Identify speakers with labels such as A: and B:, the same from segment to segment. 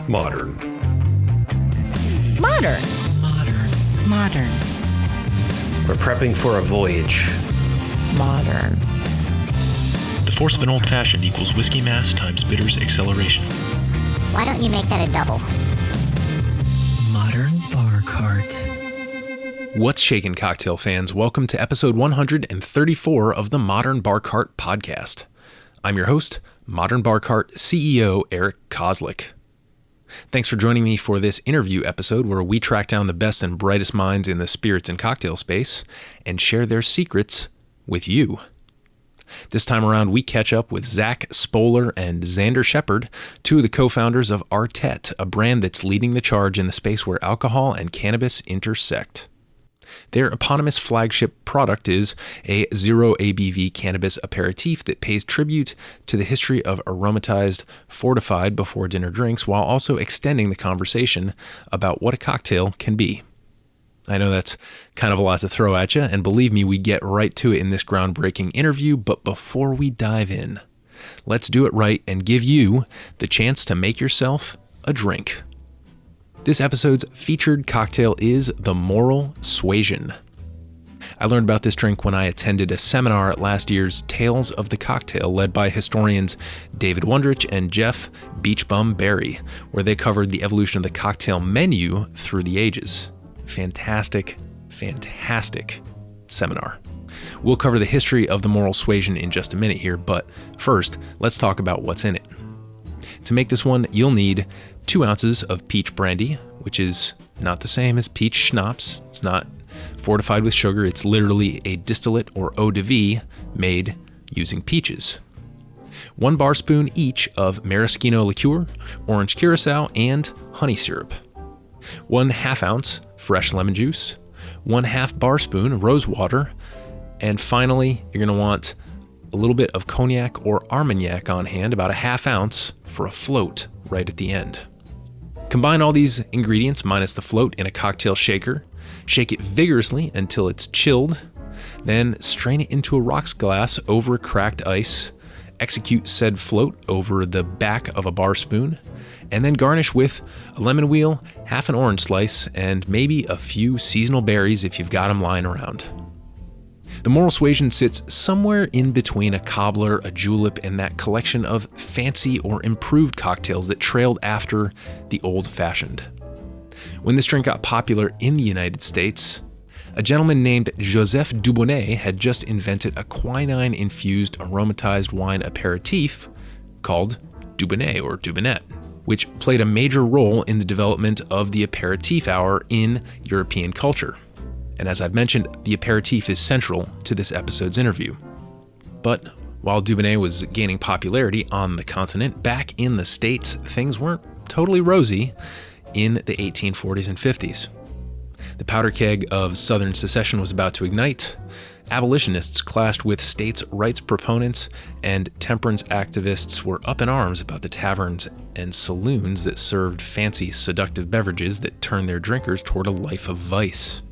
A: Modern.
B: Modern.
C: Modern.
B: Modern.
A: We're prepping for a voyage.
B: Modern.
C: The force of an old-fashioned equals whiskey mass times bitters acceleration.
D: Why don't you make that a double?
C: Modern bar cart.
E: What's shaking, cocktail fans? Welcome to episode 134 of the Modern Bar Cart podcast. I'm your host, Modern Bar Cart CEO Eric Kozlik. Thanks for joining me for this interview episode where we track down the best and brightest minds in the spirits and cocktail space and share their secrets with you. This time around, we catch up with Zach Spohler and Xander Shepard, two of the co-founders of Artet, a brand that's leading the charge in the space where alcohol and cannabis intersect. Their eponymous flagship product is a zero ABV cannabis aperitif that pays tribute to the history of aromatized, fortified before dinner drinks while also extending the conversation about what a cocktail can be. I know that's kind of a lot to throw at you, and believe me, we get right to it in this groundbreaking interview, but before we dive in, let's do it right and give you the chance to make yourself a drink. This episode's featured cocktail is the Moral Suasion. I learned about this drink when I attended a seminar at last year's Tales of the Cocktail led by historians David Wondrich and Jeff Beachbum Berry, where they covered the evolution of the cocktail menu through the ages. Fantastic seminar. We'll cover the history of the Moral Suasion in just a minute here, but first, let's talk about what's in it. To make this one, you'll need 2 ounces of peach brandy, which is not the same as peach schnapps. It's not fortified with sugar. It's literally a distillate or eau de vie made using peaches. 1 bar spoon each of maraschino liqueur, orange curacao, and honey syrup. 1/2 ounce fresh lemon juice, 1/2 bar spoon rose water, and finally, you're going to want a little bit of cognac or armagnac on hand, about 1/2 ounce for a float right at the end. Combine all these ingredients minus the float in a cocktail shaker. Shake it vigorously until it's chilled. Then strain it into a rocks glass over cracked ice. Execute said float over the back of a bar spoon. And then garnish with a lemon wheel, 1/2 an orange slice, and maybe a few seasonal berries if you've got them lying around. The Moral Suasion sits somewhere in between a cobbler, a julep, and that collection of fancy or improved cocktails that trailed after the old-fashioned. When this drink got popular in the United States, a gentleman named Joseph Dubonnet had just invented a quinine-infused aromatized wine aperitif called Dubonnet or Dubonnet, which played a major role in the development of the aperitif hour in European culture. And as I've mentioned, the aperitif is central to this episode's interview. But while Dubonnet was gaining popularity on the continent, back in the States, things weren't totally rosy in the 1840s and 50s. The powder keg of Southern secession was about to ignite, abolitionists clashed with states' rights proponents, and temperance activists were up in arms about the taverns and saloons that served fancy, seductive beverages that turned their drinkers toward a life of vice.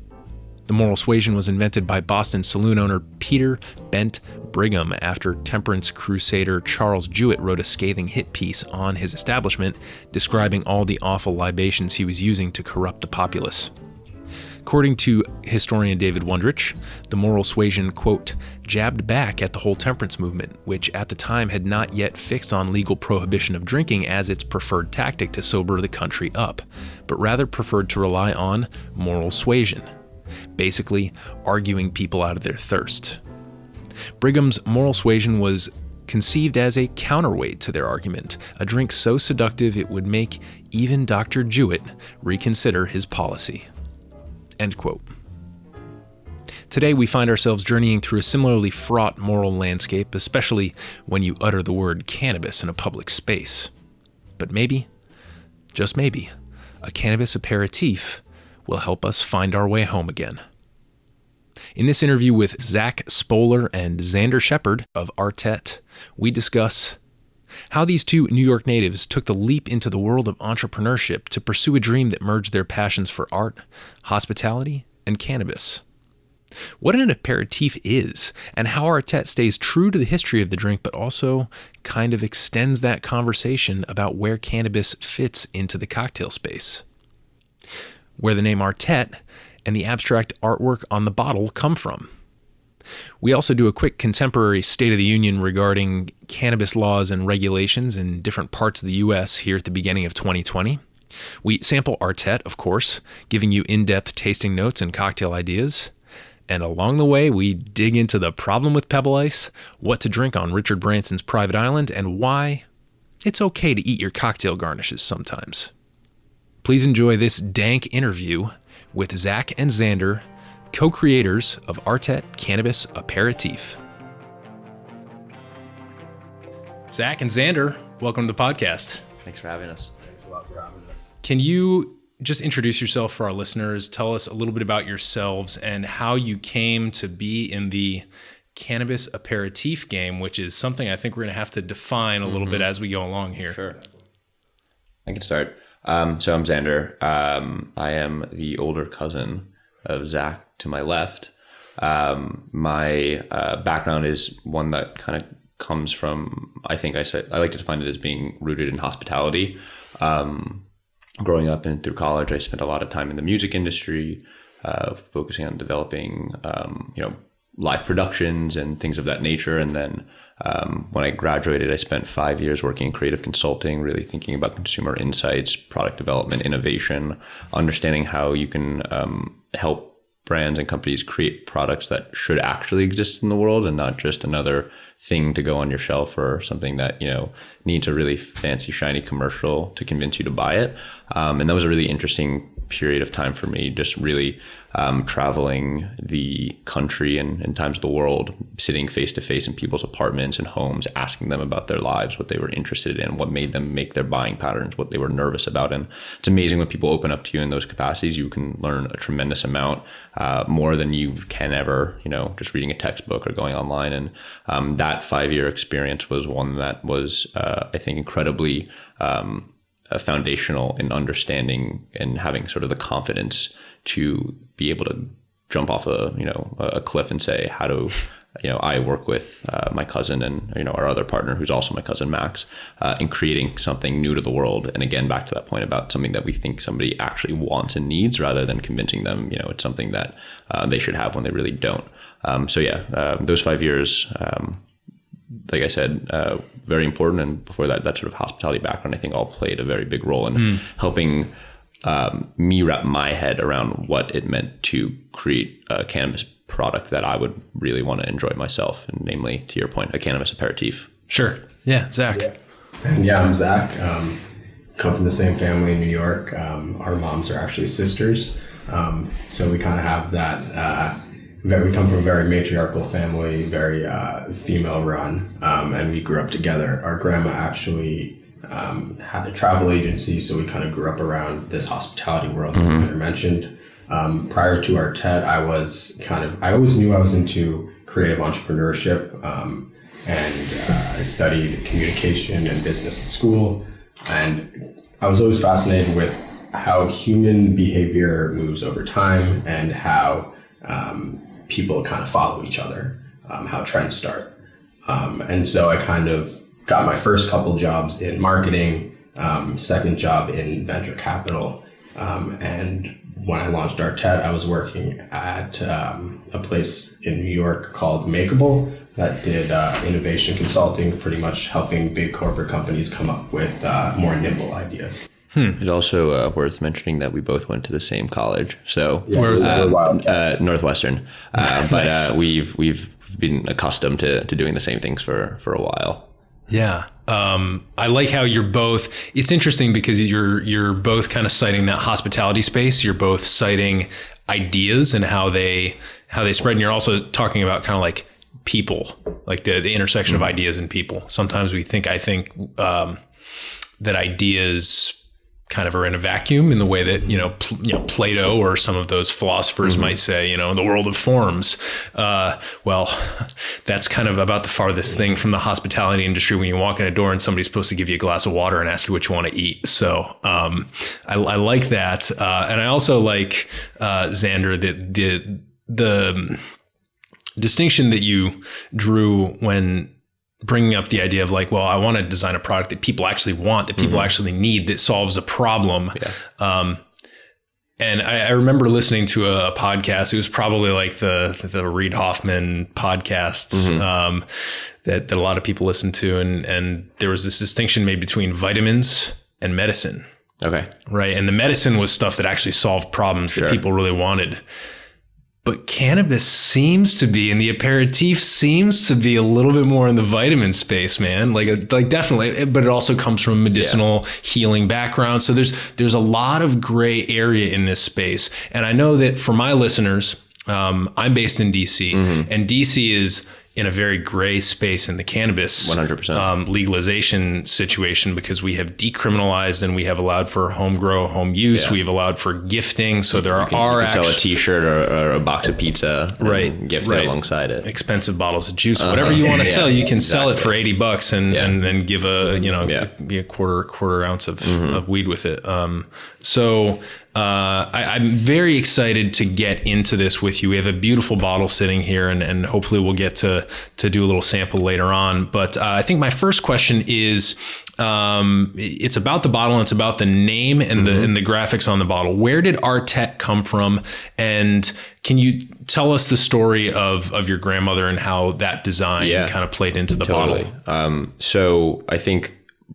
E: The Moral Suasion was invented by Boston saloon owner Peter Bent Brigham after temperance crusader Charles Jewett wrote a scathing hit piece on his establishment describing all the awful libations he was using to corrupt the populace. According to historian David Wondrich, the Moral Suasion, quote, jabbed back at the whole temperance movement, which at the time had not yet fixed on legal prohibition of drinking as its preferred tactic to sober the country up, but rather preferred to rely on moral suasion, basically arguing people out of their thirst. Brigham's Moral Suasion was conceived as a counterweight to their argument, a drink so seductive it would make even Dr. Jewett reconsider his policy. End quote. Today we find ourselves journeying through a similarly fraught moral landscape, especially when you utter the word cannabis in a public space. But maybe, just maybe, a cannabis aperitif will help us find our way home again. In this interview with Zach Spohler and Xander Shepard of Artet, we discuss how these two New York natives took the leap into the world of entrepreneurship to pursue a dream that merged their passions for art, hospitality, and cannabis. what an aperitif is, and how Artet stays true to the history of the drink, but also kind of extends that conversation about where cannabis fits into the cocktail space. Where the name Artet and the abstract artwork on the bottle come from. We also do a quick contemporary State of the Union regarding cannabis laws and regulations in different parts of the U.S. here at the beginning of 2020. We sample Artet, of course, giving you in-depth tasting notes and cocktail ideas. And along the way, we dig into the problem with pebble ice, what to drink on Richard Branson's private island, and why it's okay to eat your cocktail garnishes sometimes. Please enjoy this dank interview with Zach and Xander, co-creators of Artet Cannabis Aperitif. Zach and Xander, welcome to the podcast.
F: Thanks for having us.
G: Thanks a lot for having us.
E: Can you just introduce yourself for our listeners? Tell us a little bit about yourselves and how you came to be in the Cannabis Aperitif game, which is something I think we're going to have to define a little bit as we go along here.
F: Sure. I can start. So I'm Xander. I am the older cousin of Zach to my left. My background is one that kind of comes from, I like to define it as being rooted in hospitality. Growing up and through college, I spent a lot of time in the music industry, focusing on developing, live productions and things of that nature. And then when I graduated, I spent 5 years working in creative consulting, really thinking about consumer insights, product development, innovation, understanding how you can help brands and companies create products that should actually exist in the world and not just another thing to go on your shelf or something that, needs a really fancy, shiny commercial to convince you to buy it. And that was a really interesting period of time for me, just really traveling the country and times of the world, sitting face to face in people's apartments and homes, asking them about their lives, what they were interested in, what made them make their buying patterns, what they were nervous about. And it's amazing when people open up to you in those capacities. You can learn a tremendous amount, more than you can ever, just reading a textbook or going online. And that 5-year experience was one that was, I think, incredibly foundational in understanding and having sort of the confidence to be able to jump off a cliff and say, how do I work with my cousin and our other partner, who's also my cousin Max, in creating something new to the world. And again, back to that point about something that we think somebody actually wants and needs, rather than convincing them it's something that they should have when they really don't. Those 5 years, like I said, very important. And before that sort of hospitality background, I think all played a very big role in helping me wrap my head around what it meant to create a cannabis product that I would really want to enjoy myself. And namely, to your point, a cannabis aperitif.
E: Sure. Yeah. Zach.
G: Yeah, I'm Zach. Come from the same family in New York. Our moms are actually sisters. So we kind of have that, we come from a very matriarchal family, very female run, and we grew up together. Our grandma actually had a travel agency, so we kind of grew up around this hospitality world, as Xander mentioned. Prior to Artet, I always knew I was into creative entrepreneurship, and I studied communication and business at school. And I was always fascinated with how human behavior moves over time and how people kind of follow each other, how trends start. And so I kind of got my first couple jobs in marketing, second job in venture capital. And when I launched Artet, I was working at a place in New York called Makeable that did innovation consulting, pretty much helping big corporate companies come up with more nimble ideas.
F: It's also worth mentioning that we both went to the same college. So
E: where was that?
F: Northwestern.
E: Nice.
F: But we've been accustomed to doing the same things for a while.
E: Yeah. I like how you're both, it's interesting because you're both kind of citing that hospitality space. You're both citing ideas and how they spread. And you're also talking about kind of like people, like the intersection of ideas and people. Sometimes I think that ideas kind of are in a vacuum in the way that, Plato or some of those philosophers might say, in the world of forms. Well, that's kind of about the farthest thing from the hospitality industry when you walk in a door and somebody's supposed to give you a glass of water and ask you what you want to eat. So I like that. And I also like, Xander, that the distinction that you drew when bringing up the idea of like, well, I want to design a product that people actually want, that people actually need, that solves a problem. Yeah. And I remember listening to a podcast. It was probably like the Reid Hoffman podcasts that a lot of people listen to, and there was this distinction made between vitamins and medicine.
F: Okay.
E: Right. And the medicine was stuff that actually solved problems that people really wanted. But cannabis seems to be, and the aperitif seems to be a little bit more in the vitamin space, man. Like definitely, but it also comes from a medicinal healing background. So there's a lot of gray area in this space. And I know that for my listeners, I'm based in DC, and DC is in a very gray space in the cannabis
F: 100%
E: legalization situation, because we have decriminalized and we have allowed for home grow, home use.
F: Yeah.
E: We've allowed for gifting. So there
F: you can sell a t-shirt or a box of pizza, and gift it alongside it.
E: Expensive bottles of juice, whatever you want to sell, you can sell it for $80 and give be a quarter ounce of weed with it. So I'm very excited to get into this with you. We have a beautiful bottle sitting here, and hopefully we'll get to do a little sample later on. But I think my first question is, it's about the bottle, and it's about the name and the graphics on the bottle. Where did Artet come from? And can you tell us the story of your grandmother and how that design kind of played into the bottle?
F: So I think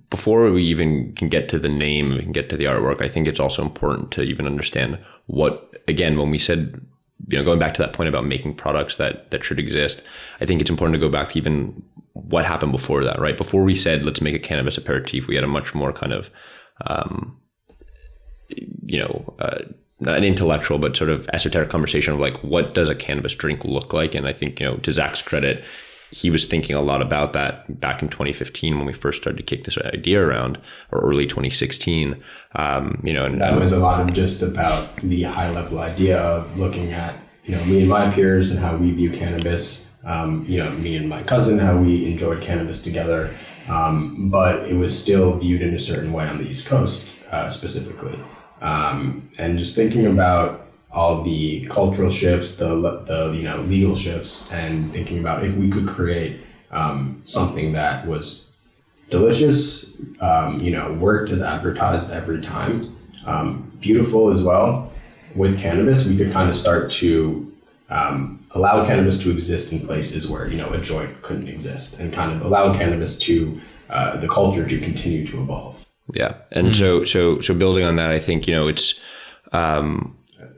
F: before we even can get to the name, we can get to the artwork, I think it's also important to even understand what, again, when we said, going back to that point about making products that should exist, I think it's important to go back to even what happened before that, right? Before we said, let's make a cannabis aperitif, we had a much more kind of, not intellectual, but sort of esoteric conversation of like, what does a cannabis drink look like? And I think, to Zach's credit, he was thinking a lot about that back in 2015 when we first started to kick this idea around, or early 2016. And
G: that was a lot of just about the high level idea of looking at, me and my peers and how we view cannabis, me and my cousin, how we enjoyed cannabis together. But it was still viewed in a certain way on the East Coast, specifically. And just thinking about all the cultural shifts, the legal shifts, and thinking about if we could create something that was delicious, worked as advertised every time, beautiful as well. With cannabis, we could kind of start to allow cannabis to exist in places where a joint couldn't exist, and kind of allow cannabis to the culture to continue to evolve.
F: Yeah, and so building on that, I think it's.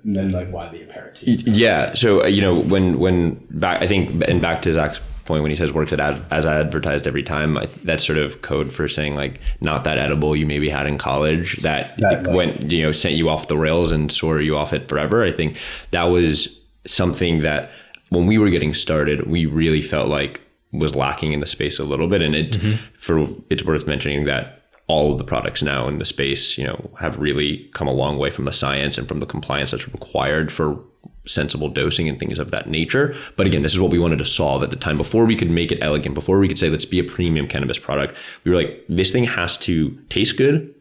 G: And then why the aperitif?
F: Yeah. So, when back, I think, and back to Zach's point, when he says works as advertised every time, that's sort of code for saying like, not that edible you maybe had in college that went, sent you off the rails and swore you off it forever. I think that was something that when we were getting started, we really felt like was lacking in the space a little bit. And it's worth mentioning that all of the products now in the space, have really come a long way from the science and from the compliance that's required for sensible dosing and things of that nature. But again, this is what we wanted to solve at the time. Before we could make it elegant, before we could say, let's be a premium cannabis product, we were like, this thing has to taste good.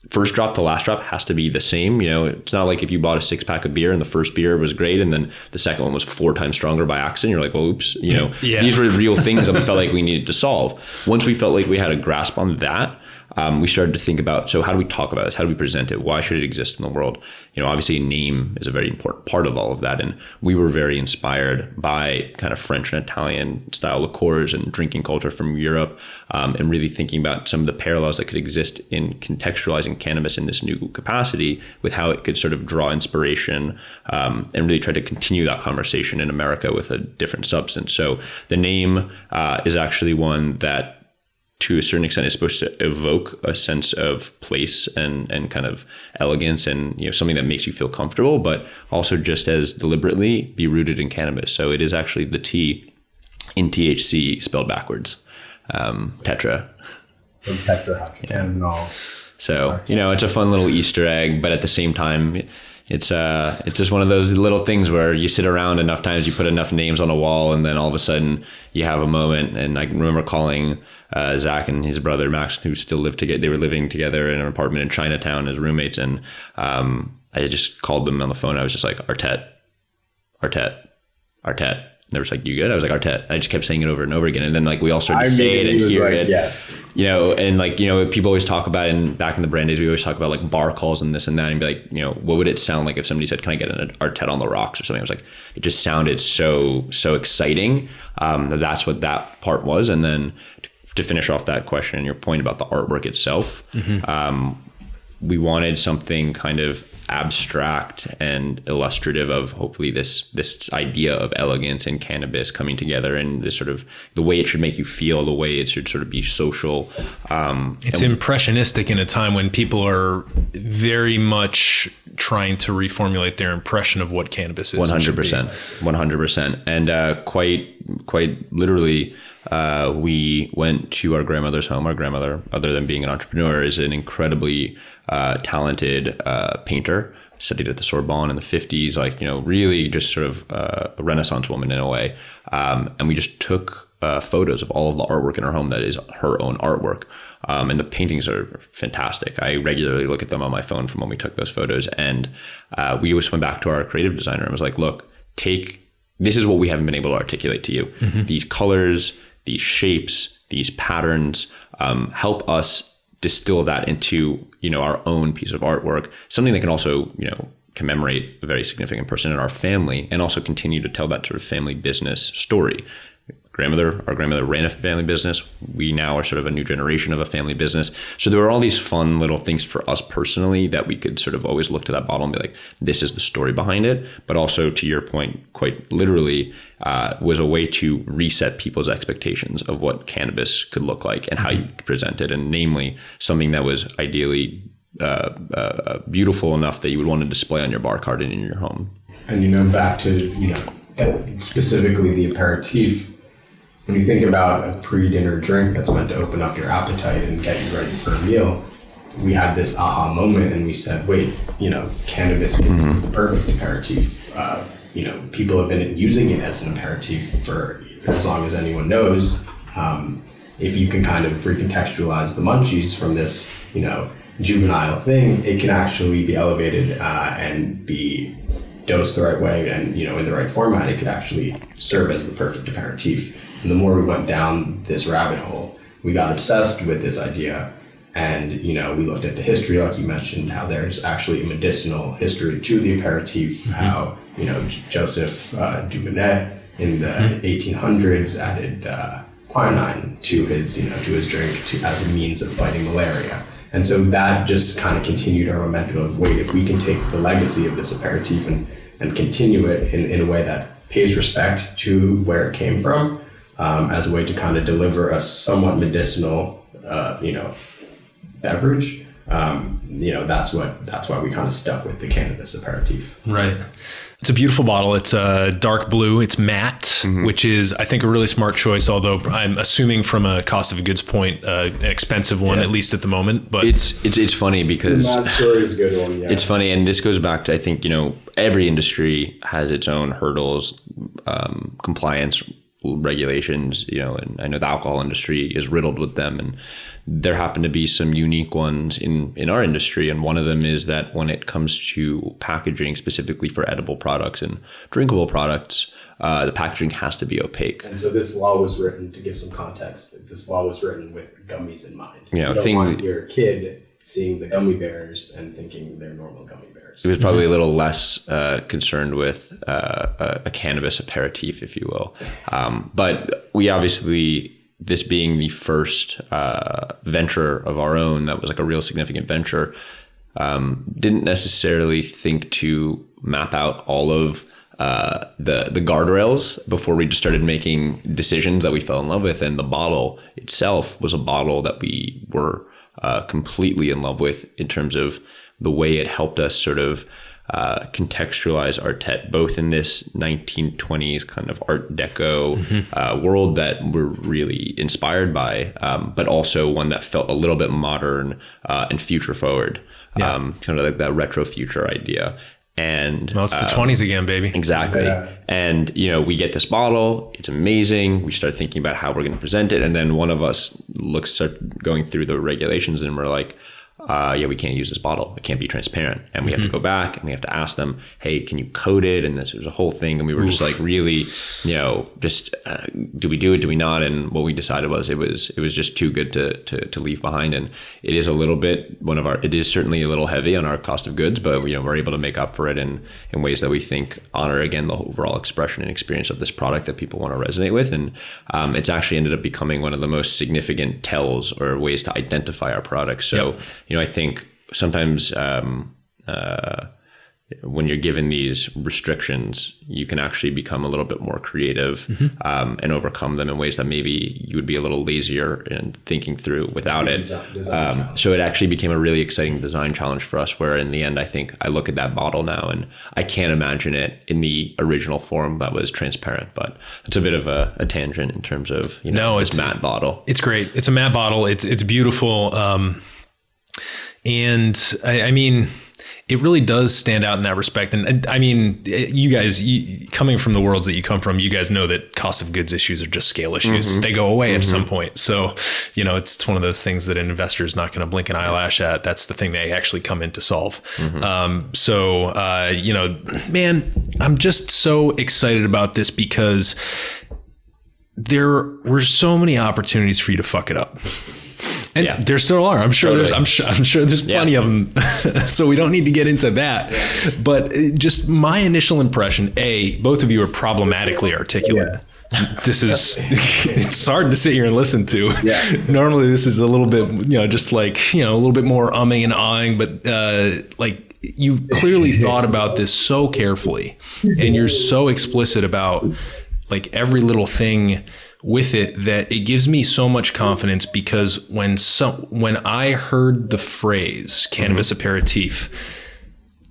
F: First drop to last drop has to be the same. It's not like if you bought a 6-pack of beer and the first beer was great and then the second one was 4 times stronger by accident. You're like, well, oops, these were real things that we felt like we needed to solve. Once we felt like we had a grasp on that, we started to think about, so how do we talk about this? How do we present it? Why should it exist in the world? Obviously a name is a very important part of all of that. And we were very inspired by kind of French and Italian style liqueurs and drinking culture from Europe, and really thinking about some of the parallels that could exist in contextualizing cannabis in this new capacity with how it could sort of draw inspiration, and really try to continue that conversation in America with a different substance. So the name is actually one that, to a certain extent, is supposed to evoke a sense of place and kind of elegance and something that makes you feel comfortable, but also just as deliberately be rooted in cannabis. So it is actually the T in THC spelled backwards, tetra. So it's a fun little Easter egg, but at the same time, it's just one of those little things where you sit around enough times, you put enough names on a wall, and then all of a sudden you have a moment. And I can remember calling Zach and his brother Max, who still lived together. They were living together in an apartment in Chinatown as roommates, and I just called them on the phone. I was just like, Artet. Artet. And they were like, you good? I was like, Artet. I just kept saying it over and over again. And then like we all started to say it and hear it.
G: Yes.
F: You know, and like, you know, people always talk about, and back in the brand days, we always talk about like bar calls and this and that, and be like, you know, what would it sound like if somebody said, can I get an Artet on the rocks or something? I was like, it just sounded so exciting. That's what that part was. And then to finish off that question and your point about the artwork itself, we wanted something kind of abstract and illustrative of hopefully this idea of elegance and cannabis coming together, and this sort of the way it should make you feel, the way it should sort of be social.
E: It's impressionistic in a time when people are very much trying to reformulate their impression of what cannabis is.
F: 100%. And quite literally, we went to our grandmother's home. Our grandmother, other than being an entrepreneur, is an incredibly talented painter, studied at the Sorbonne in the 50s, like, you know, really just sort of a Renaissance woman in a way. And we just took photos of all of the artwork in her home that is her own artwork. And the paintings are fantastic. I regularly look at them on my phone from when we took those photos. And we always went back to our creative designer and was like, look, this is what we haven't been able to articulate to you. These colors, these shapes, these patterns, help us distill that into, you know, our own piece of artwork, something that can also, you know, commemorate a very significant person in our family, and also continue to tell that sort of family business story. Our grandmother ran a family business. We now are sort of a new generation of a family business. So there were all these fun little things for us personally that we could sort of always look to that bottle and be like, this is the story behind it. But also, to your point, quite literally, was a way to reset people's expectations of what cannabis could look like and how you could present it. And namely, something that was ideally beautiful enough that you would want to display on your bar cart and in your home.
G: And, you know, back to, you know, specifically the aperitif, when you think about a pre-dinner drink that's meant to open up your appetite and get you ready for a meal, we had this aha moment and we said, wait, you know, cannabis is the perfect aperitif. You know, people have been using it as an aperitif for as long as anyone knows. If you can kind of recontextualize the munchies from this, you know, juvenile thing, it can actually be elevated and be dosed the right way, and, you know, in the right format, it could actually serve as the perfect aperitif. And the more we went down this rabbit hole, we got obsessed with this idea. And, you know, we looked at the history, like you mentioned, how there's actually a medicinal history to the aperitif, how, you know, Joseph Dubinet in the 1800s added quinine to his drink as a means of fighting malaria. And so that just kind of continued our momentum of, wait, if we can take the legacy of this aperitif and continue it in a way that pays respect to where it came from, as a way to kind of deliver a somewhat medicinal, you know, beverage. You know, that's why we kind of stuck with the cannabis aperitif.
E: Right. It's a beautiful bottle. It's a dark blue. It's matte, which is, I think, a really smart choice, although I'm assuming from a cost of goods point, an expensive one, at least at the moment. But
F: it's funny because
G: the matte story is a good one. Yeah.
F: It's funny, and this goes back to, I think, you know, every industry has its own hurdles, compliance regulations, you know, and I know the alcohol industry is riddled with them, and there happen to be some unique ones in our industry. And one of them is that when it comes to packaging, specifically for edible products and drinkable products, the packaging has to be opaque.
G: And so this law was written, to give some context, this law was written with gummies in mind.
F: You know,
G: don't want your kid seeing the gummy bears and thinking they're normal gummy bears.
F: It was probably a little less concerned with a cannabis aperitif, if you will. But we obviously, this being the first venture of our own, that was like a real significant venture, didn't necessarily think to map out all of the guardrails before we just started making decisions that we fell in love with. And the bottle itself was a bottle that we were completely in love with in terms of the way it helped us sort of contextualize Artet, both in this 1920s kind of Art Deco world that we're really inspired by, but also one that felt a little bit modern and future forward, kind of like that retro future idea. And
E: well, it's the 20s again, baby.
F: Exactly.
G: Yeah.
F: And, you know, we get this bottle, it's amazing. We start thinking about how we're going to present it. And then one of us start going through the regulations, and we're like, we can't use this bottle. It can't be transparent. And we have to go back and we have to ask them, hey, can you coat it? And this was a whole thing. And we were just like really, do we do it? Do we not? And what we decided was it was just too good to leave behind. And it is a little bit it is certainly a little heavy on our cost of goods, but we're able to make up for it in ways that we think honor, again, the overall expression and experience of this product that people want to resonate with. And it's actually ended up becoming one of the most significant tells or ways to identify our products. So, I think sometimes when you're given these restrictions, you can actually become a little bit more creative and overcome them in ways that maybe you would be a little lazier in thinking through without it. So it actually became a really exciting design challenge for us, where in the end, I think I look at that bottle now and I can't imagine it in the original form that was transparent. But it's a bit of a tangent in terms of this matte bottle.
E: It's great. It's a matte bottle. It's beautiful. And I mean, it really does stand out in that respect. And I mean, you guys, coming from the worlds that you come from, you guys know that cost of goods issues are just scale issues. They go away at some point. So, it's one of those things that an investor is not going to blink an eyelash at. That's the thing they actually come in to solve. Man, I'm just so excited about this because there were so many opportunities for you to fuck it up. And there still are. I'm sure there's plenty of them. So we don't need to get into that. But just my initial impression, both of you are problematically articulate. This is, it's hard to sit here and listen to. Normally this is a little bit, just like, a little bit more umming and ahhing, but you've clearly thought about this so carefully and you're so explicit about like every little thing with it that it gives me so much confidence, because when I heard the phrase Cannabis Aperitif,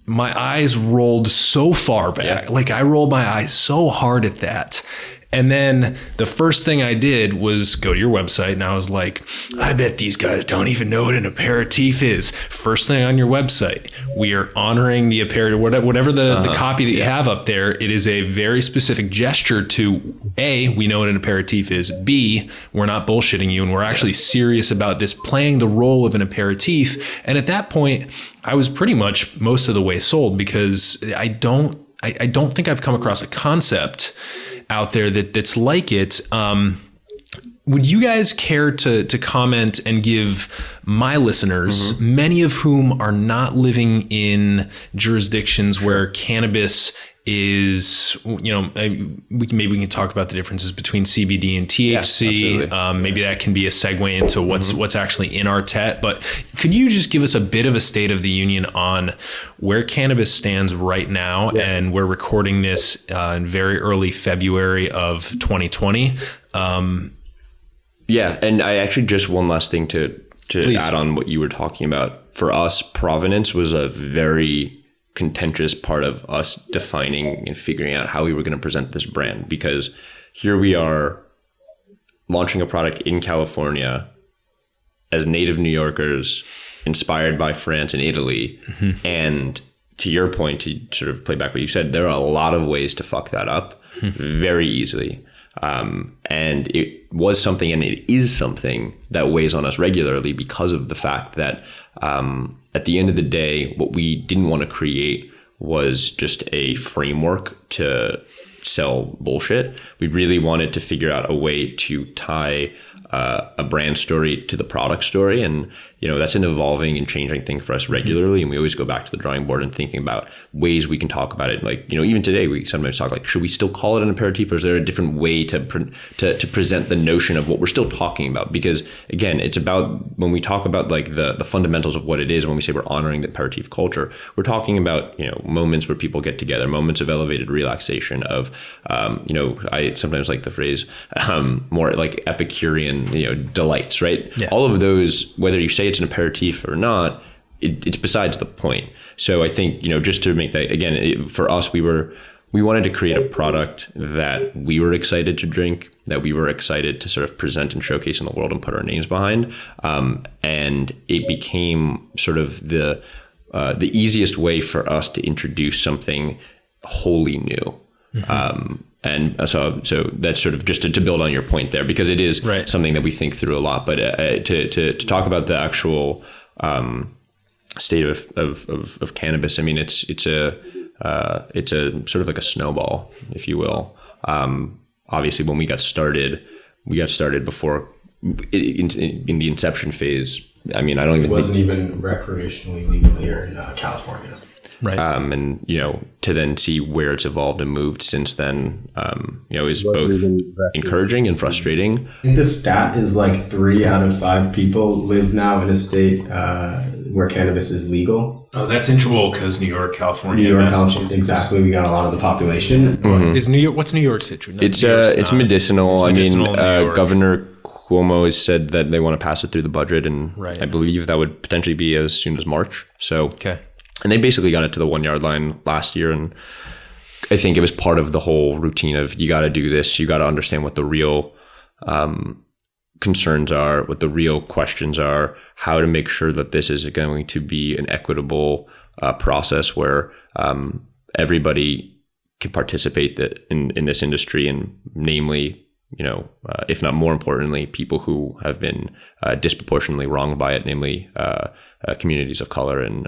E: my eyes rolled so far back. Like I rolled my eyes so hard at that. And then the first thing I did was go to your website and I was like, I bet these guys don't even know what an aperitif is. First thing on your website, we are honoring the aperitif, whatever the copy that you have up there. It is a very specific gesture to A, we know what an aperitif is. B, we're not bullshitting you and we're actually serious about this playing the role of an aperitif. And at that point, I was pretty much most of the way sold, because I don't think I've come across a concept out there that's like it. Would you guys care to comment and give my listeners, many of whom are not living in jurisdictions where cannabis is, maybe we can talk about the differences between CBD and THC. Maybe that can be a segue into what's actually in Artet. But could you just give us a bit of a state of the union on where cannabis stands right now? And we're recording this in very early February of 2020. And
F: I actually just one last thing to add on what you were talking about. For us, provenance was a very contentious part of us defining and figuring out how we were going to present this brand, because here we are launching a product in California as native New Yorkers, inspired by France and Italy. And to your point, to sort of play back what you said, there are a lot of ways to fuck that up very easily. And it was something, and it is something that weighs on us regularly, because of the fact that at the end of the day, what we didn't want to create was just a framework to sell bullshit. We really wanted to figure out a way to tie a brand story to the product story. And, that's an evolving and changing thing for us regularly. And we always go back to the drawing board and thinking about ways we can talk about it. Like, even today, we sometimes talk like, should we still call it an aperitif, or is there a different way to present the notion of what we're still talking about? Because again, it's about, when we talk about like the fundamentals of what it is, when we say we're honoring the aperitif culture, we're talking about, moments where people get together, moments of elevated relaxation, of, I sometimes like the phrase, more like Epicurean, delights, right? All of those, whether you say it's an aperitif or not, it's besides the point. So I think, just to make that, again, for us, we wanted to create a product that we were excited to drink, that we were excited to sort of present and showcase in the world and put our names behind. And it became sort of the easiest way for us to introduce something wholly new. And so that's sort of just to build on your point there, because it is something that we think through a lot. But to talk about the actual state of cannabis. I mean, it's a sort of like a snowball, if you will. Obviously, when we got started before in the inception phase. I mean, it wasn't even recreationally legal here in California.
E: Right.
F: And, to then see where it's evolved and moved since then, is both encouraging and frustrating.
G: I think the stat is like 3 out of 5 people live now in a state where cannabis is legal.
E: Oh, that's interesting because New York, California,
G: Massachusetts. Exactly. We got a lot of the population.
E: Mm-hmm. What's New York's situation?
F: It's medicinal.
E: Medicinal.
F: Governor Cuomo has said that they want to pass it through the budget, and
E: right.
F: I believe that would potentially be as soon as March. So,
E: okay.
F: And they basically got it to the 1 yard line last year, and I think it was part of the whole routine of you got to do this. You got to understand what the real concerns are, what the real questions are, how to make sure that this is going to be an equitable process where everybody can participate in this industry, and namely, if not more importantly, people who have been disproportionately wronged by it, namely communities of color, and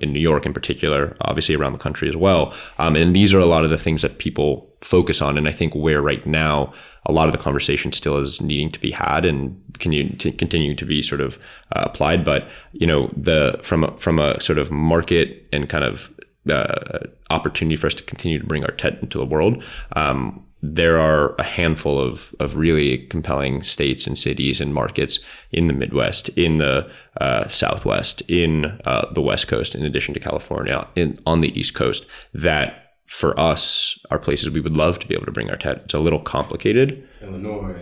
F: in New York in particular, obviously around the country as well. And these are a lot of the things that people focus on, and I think where right now a lot of the conversation still is needing to be had and continue to be sort of applied. But from a sort of market and kind of opportunity for us to continue to bring Artet into the world. There are a handful of really compelling states and cities and markets in the Midwest, in the Southwest, in the West Coast, in addition to California, on the East Coast, that for us are places we would love to be able to bring Artet. It's a little complicated. Illinois,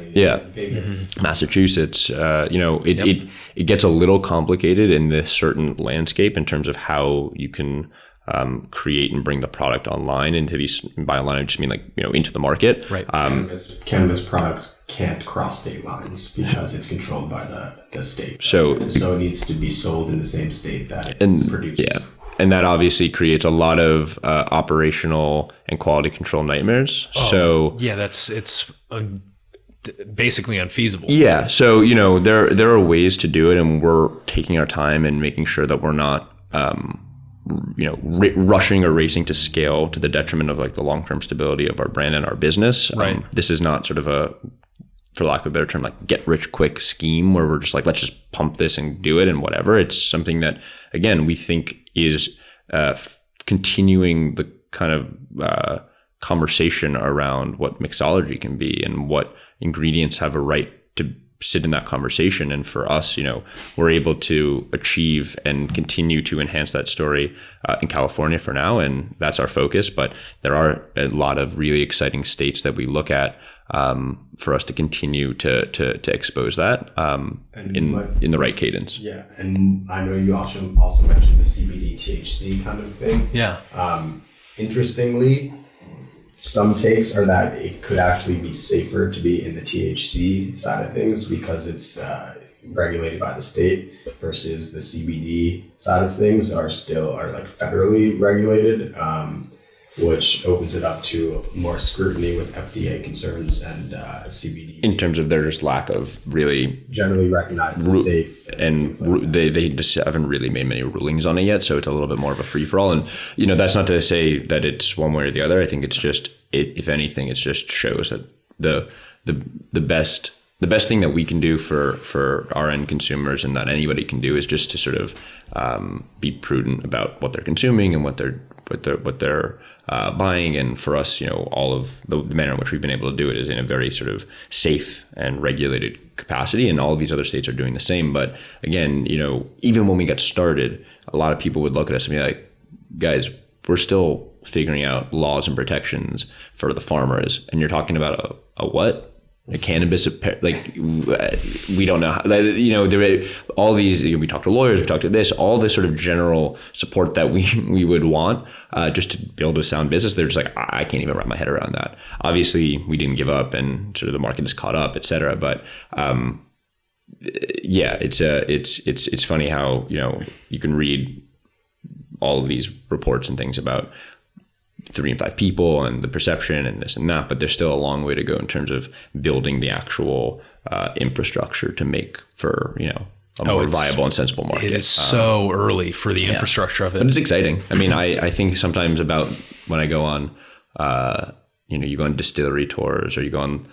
F: Vegas, Massachusetts. It gets a little complicated in this certain landscape in terms of how you can create and bring the product online into these. By online, I just mean into the market. Right. Cannabis products can't cross state lines because it's controlled by the state. So it needs to be sold in the same state that it's produced. Yeah. And that obviously creates a lot of operational and quality control nightmares.
E: It's basically unfeasible.
F: Yeah. So, there are ways to do it, and we're taking our time and making sure that we're not, rushing or racing to scale to the detriment of the long-term stability of our brand and our business.
E: Right.
F: This is not sort of for lack of a better term, get rich quick scheme where we're just let's just pump this and do it and whatever. It's something that, again, we think is continuing the kind of conversation around what mixology can be and what ingredients have a right to sit in that conversation. And for us, we're able to achieve and continue to enhance that story in California for now, and that's our focus. But there are a lot of really exciting states that we look at for us to continue to expose that in the right cadence. Yeah, and I know you also mentioned the CBD THC kind of thing.
E: Yeah.
G: Interestingly, some takes are that it could actually be safer to be in the THC side of things because it's regulated by the state versus the CBD side of things are federally regulated, which opens it up to more scrutiny with FDA concerns and CBD. In terms of their just lack of really generally recognized as safe. And they just haven't really made many rulings on it yet. So it's a little bit more of a free for all. And, that's not to say that it's one way or the other. I think it's just, if anything, it just shows that the best thing that we can do for our end consumers and that anybody can do is just to sort of be prudent about what they're consuming and what they're buying. And for us, all of the manner in which we've been able to do it is in a very sort of safe and regulated capacity. And all of these other states are doing the same. But again, even when we got started, a lot of people would look at us and be like, guys, we're still figuring out laws and protections for the farmers. And you're talking about a what? A cannabis, we don't know how, all these, we talk to lawyers, we talk to this, all this sort of general support that we would want just to build a sound business. They're just I can't even wrap my head around that. Obviously we didn't give up and sort of the market is caught up, et cetera. But it's funny how, you can read all of these reports and things about 3 and 5 people and the perception and this and that, but there's still a long way to go in terms of building the actual infrastructure to make for
F: more viable and sensible market.
E: It is so early for the infrastructure of it.
F: But it's exciting. I mean, I think sometimes about when I go on, you go on distillery tours or you go on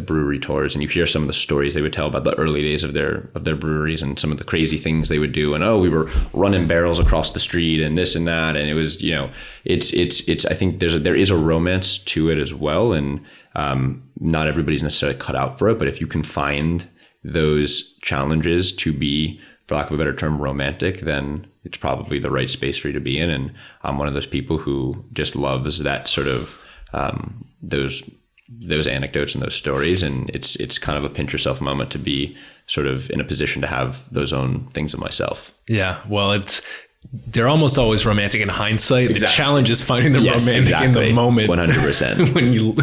F: brewery tours, and you hear some of the stories they would tell about the early days of their breweries and some of the crazy things they would do. And we were running barrels across the street and this and that. And it was, it's. I think there is a romance to it as well, and not everybody's necessarily cut out for it. But if you can find those challenges to be, for lack of a better term, romantic, then it's probably the right space for you to be in. And I'm one of those people who just loves that sort of those anecdotes and those stories, and it's kind of a pinch yourself moment to be sort of in a position to have those own things of myself.
E: Yeah, well, they're almost always romantic in hindsight. Exactly. The challenge is finding them romantic in the moment. 100%. When you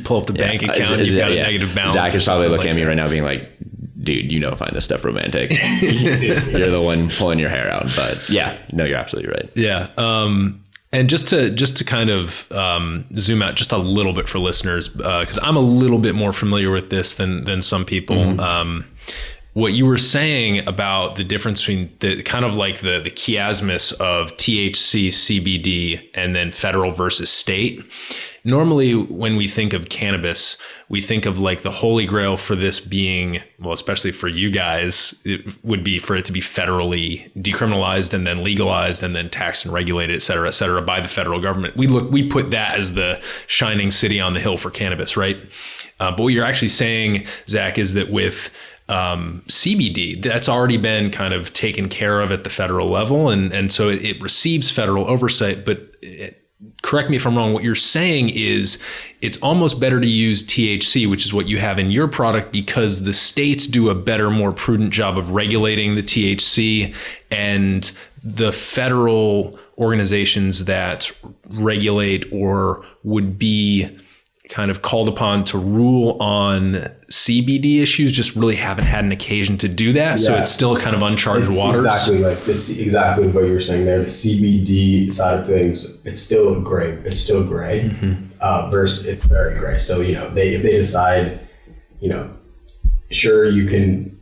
E: pull up the bank account, you've got a negative balance.
F: Zach is probably looking at me right now being like, dude, find this stuff romantic. You're the one pulling your hair out. But yeah, no, you're absolutely right.
E: Yeah. And just to kind of zoom out just a little bit for listeners, because I'm a little bit more familiar with this than some people. Mm-hmm. What you were saying about the difference between the kind of like the chiasmus of THC, CBD, and then federal versus state. Normally, when we think of cannabis, we think of like the holy grail for this being, well, especially for you guys, it would be for it to be federally decriminalized and then legalized and then taxed and regulated, et cetera, by the federal government. We put that as the shining city on the hill for cannabis, right? But what you're actually saying, Zach, is that with CBD, that's already been kind of taken care of at the federal level. And so it receives federal oversight, but correct me if I'm wrong, what you're saying is it's almost better to use THC, which is what you have in your product, because the states do a better, more prudent job of regulating the THC, and the federal organizations that regulate or would be kind of called upon to rule on CBD issues just really haven't had an occasion to do that. Yeah. So it's still kind of uncharted waters.
G: Exactly what you were saying there. The CBD side of things, it's still gray. Mm-hmm. Versus it's very gray. So, if they decide, sure, you can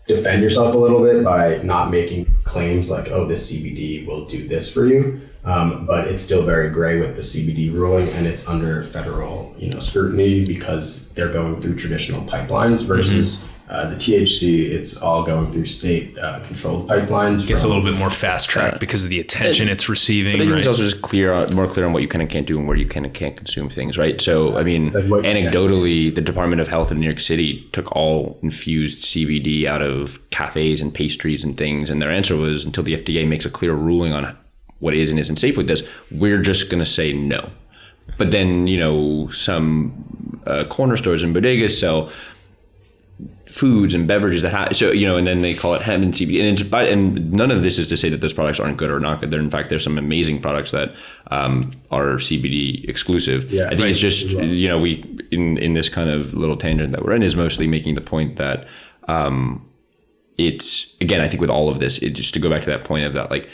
G: defend yourself a little bit by not making claims like, this CBD will do this for you. But it's still very gray with the CBD ruling, and it's under federal, scrutiny because they're going through traditional pipelines versus the THC. It's all going through state controlled pipelines.
E: It gets a little bit more fast tracked because of the attention it's receiving.
F: But I think it's also just more clear on what you can and can't do and where you can and can't consume things, right? So, I mean, anecdotally, the Department of Health in New York City took all infused CBD out of cafes and pastries and things, and their answer was, until the FDA makes a clear ruling on what is and isn't safe with this, we're just going to say no. But then, some corner stores and bodegas sell foods and beverages that have, and then they call it hemp and CBD. And none of this is to say that those products aren't good or not good. In fact, there's some amazing products that are CBD exclusive. Yeah, I think it's just, we, in this kind of little tangent that we're in, is mostly making the point that it's, again, I think with all of this, just to go back to that point of that, like,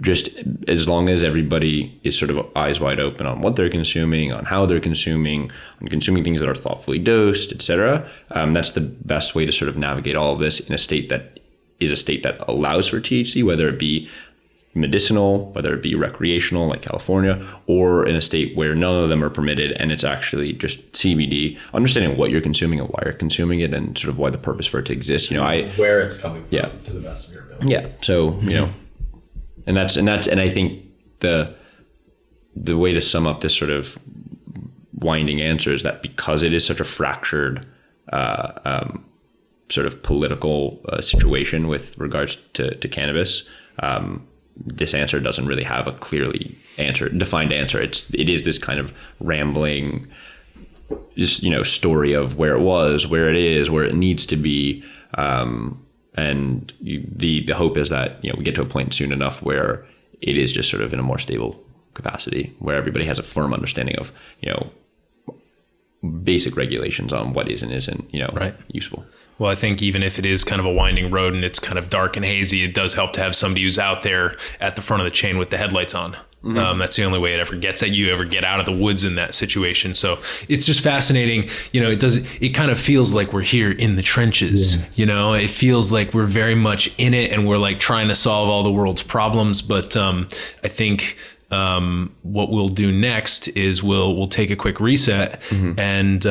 F: just as long as everybody is sort of eyes wide open on what they're consuming, on how they're consuming, on consuming things that are thoughtfully dosed, et cetera, that's the best way to sort of navigate all of this in a state that is a state that allows for THC, whether it be medicinal, whether it be recreational like California, or in a state where none of them are permitted and it's actually just CBD, understanding what you're consuming and why you're consuming it and sort of why the purpose for it to exist.
G: Where it's coming from, to the best of your ability.
F: Yeah. So, and I think the way to sum up this sort of winding answer is that because it is such a fractured sort of political situation with regards to cannabis, this answer doesn't really have a clearly defined answer. It is this kind of rambling, just story of where it was, where it is, where it needs to be. And the hope is that, we get to a point soon enough where it is just sort of in a more stable capacity, where everybody has a firm understanding of, basic regulations on what is and isn't, useful.
E: Well, I think even if it is kind of a winding road and it's kind of dark and hazy, it does help to have somebody who's out there at the front of the chain with the headlights on. That's the only way it ever gets at you, ever get out of the woods in that situation. So it's just fascinating. It kind of feels like we're here in the trenches. It feels like we're very much in it, and we're like trying to solve all the world's problems. But I think what we'll do next is we'll take a quick reset, and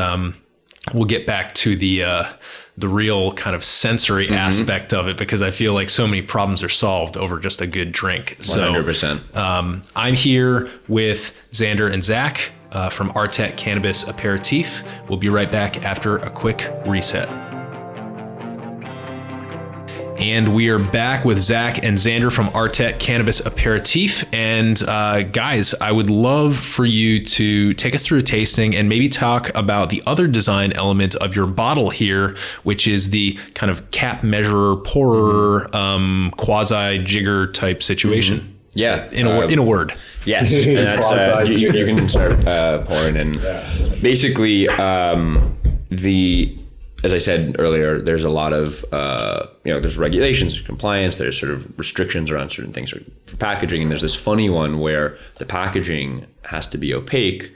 E: we'll get back to the real kind of sensory aspect of it, because I feel like so many problems are solved over just a good drink.
F: 100%.
E: So I'm here with Xander and Zach from Artet Cannabis Aperitif. We'll be right back after a quick reset. And we are back with Zach and Xander from Artet Cannabis Aperitif. And guys, I would love for you to take us through a tasting and maybe talk about the other design element of your bottle here, which is the kind of cap measurer, pourer, quasi jigger type situation.
F: Yeah.
E: In a word.
F: Yes. And that's, you can start pouring in. Basically, as I said earlier, there's a lot of, there's regulations, compliance, there's sort of restrictions around certain things for packaging. And there's this funny one where the packaging has to be opaque,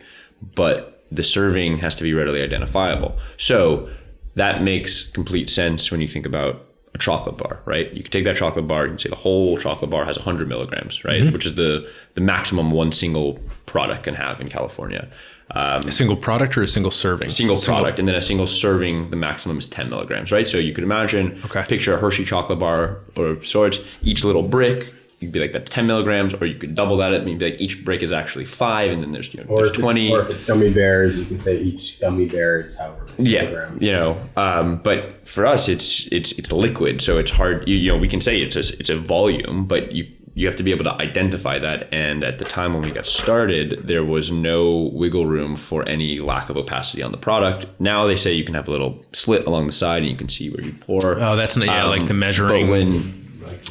F: but the serving has to be readily identifiable. So that makes complete sense when you think about a chocolate bar, right? You can take that chocolate bar, you can say the whole chocolate bar has 100 milligrams, right? Which is the maximum one single product can have in California. A single product or a single serving? Single product, and then a single serving, the maximum is 10 milligrams, right? So you could imagine, picture a Hershey chocolate bar or sorts, each little brick, you'd be like, that's 10 milligrams, or you could double that, maybe like each brick is actually 5, and then there's, there's 20.
G: Or if it's gummy bears, you can say each gummy bear is however many milligrams.
F: But for us, it's liquid, so it's hard, we can say it's a volume, but you have to be able to identify that. And at the time when we got started, there was no wiggle room for any lack of opacity on the product. Now they say you can have a little slit along the side and you can see where you pour.
E: Oh, that's like the measuring.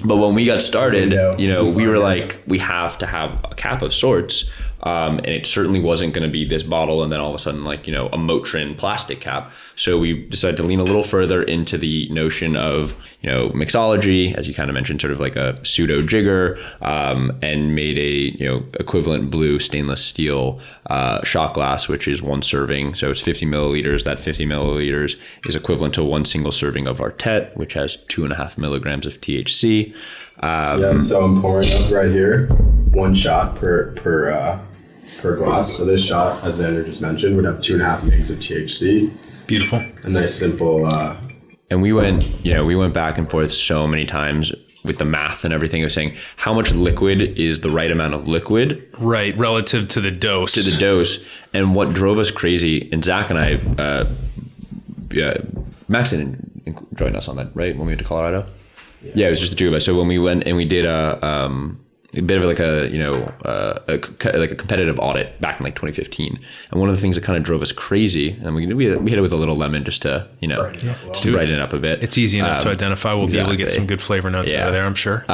F: But when we got started, we were like, we have to have a cap of sorts. And it certainly wasn't going to be this bottle and then all of a sudden like, a Motrin plastic cap. So we decided to lean a little further into the notion of, mixology, as you kind of mentioned, sort of like a pseudo jigger, and made a, equivalent blue stainless steel shot glass, which is one serving. So it's 50 milliliters. That 50 milliliters is equivalent to one single serving of Artet, which has 2.5 milligrams of THC.
G: So I'm pouring up right here, one shot per glass. So this shot, as Xander just mentioned, would have 2.5 mgs of THC.
E: Beautiful.
G: A nice simple.
F: And we went back and forth so many times with the math and everything of saying how much liquid is the right amount of liquid.
E: Right, relative to the dose.
F: And what drove us crazy, and Zach and I, Max didn't join us on that, right? When we went to Colorado? Yeah, it was just the two of us. So when we went and we did a bit of like a competitive audit back in like 2015, and one of the things that kind of drove us crazy, and we hit it with a little lemon just to to brighten it up, a bit.
E: It's easy enough to identify. We'll be able to get some good flavor notes out of there, I'm sure.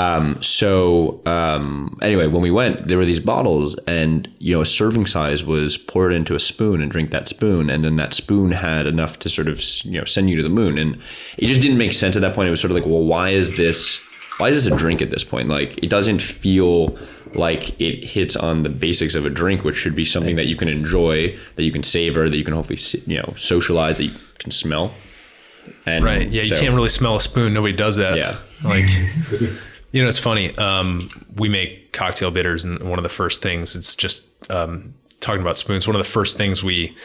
F: Anyway, when we went, there were these bottles, and a serving size was pour it into a spoon and drink that spoon, and then that spoon had enough to sort of send you to the moon, and it just didn't make sense at that point. It was sort of like, well, why is this a drink at this point? Like, it doesn't feel like it hits on the basics of a drink, which should be something that you can enjoy, that you can savor, that you can hopefully socialize, that you can smell. And
E: right. Yeah, you can't really smell a spoon. Nobody does that.
F: Yeah.
E: Like, it's funny. We make cocktail bitters, and one of the first things, it's just talking about spoons. One of the first things we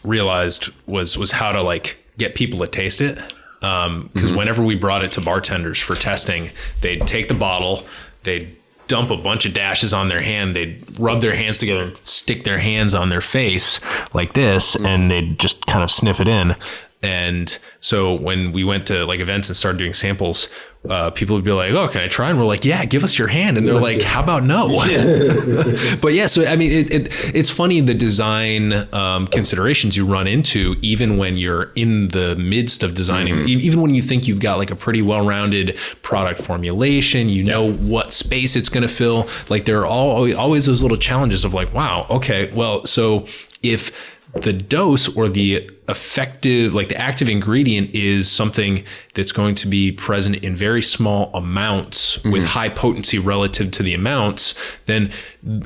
E: realized was how to like get people to taste it. Because whenever we brought it to bartenders for testing, they'd take the bottle, they'd dump a bunch of dashes on their hand, they'd rub their hands together and stick their hands on their face like this, and they'd just kind of sniff it in. And so when we went to like events and started doing samples, people would be like, "Oh, can I try?" And we're like, "Yeah, give us your hand." And they're like, "How about no?" But yeah, so I mean, it's funny the design considerations you run into even when you're in the midst of designing. Even when you think you've got like a pretty well-rounded product formulation, know what space it's going to fill. Like there are always those little challenges of like, wow, okay, well, so if the dose or the effective, like the active ingredient is something that's going to be present in very small amounts with high potency relative to the amounts, then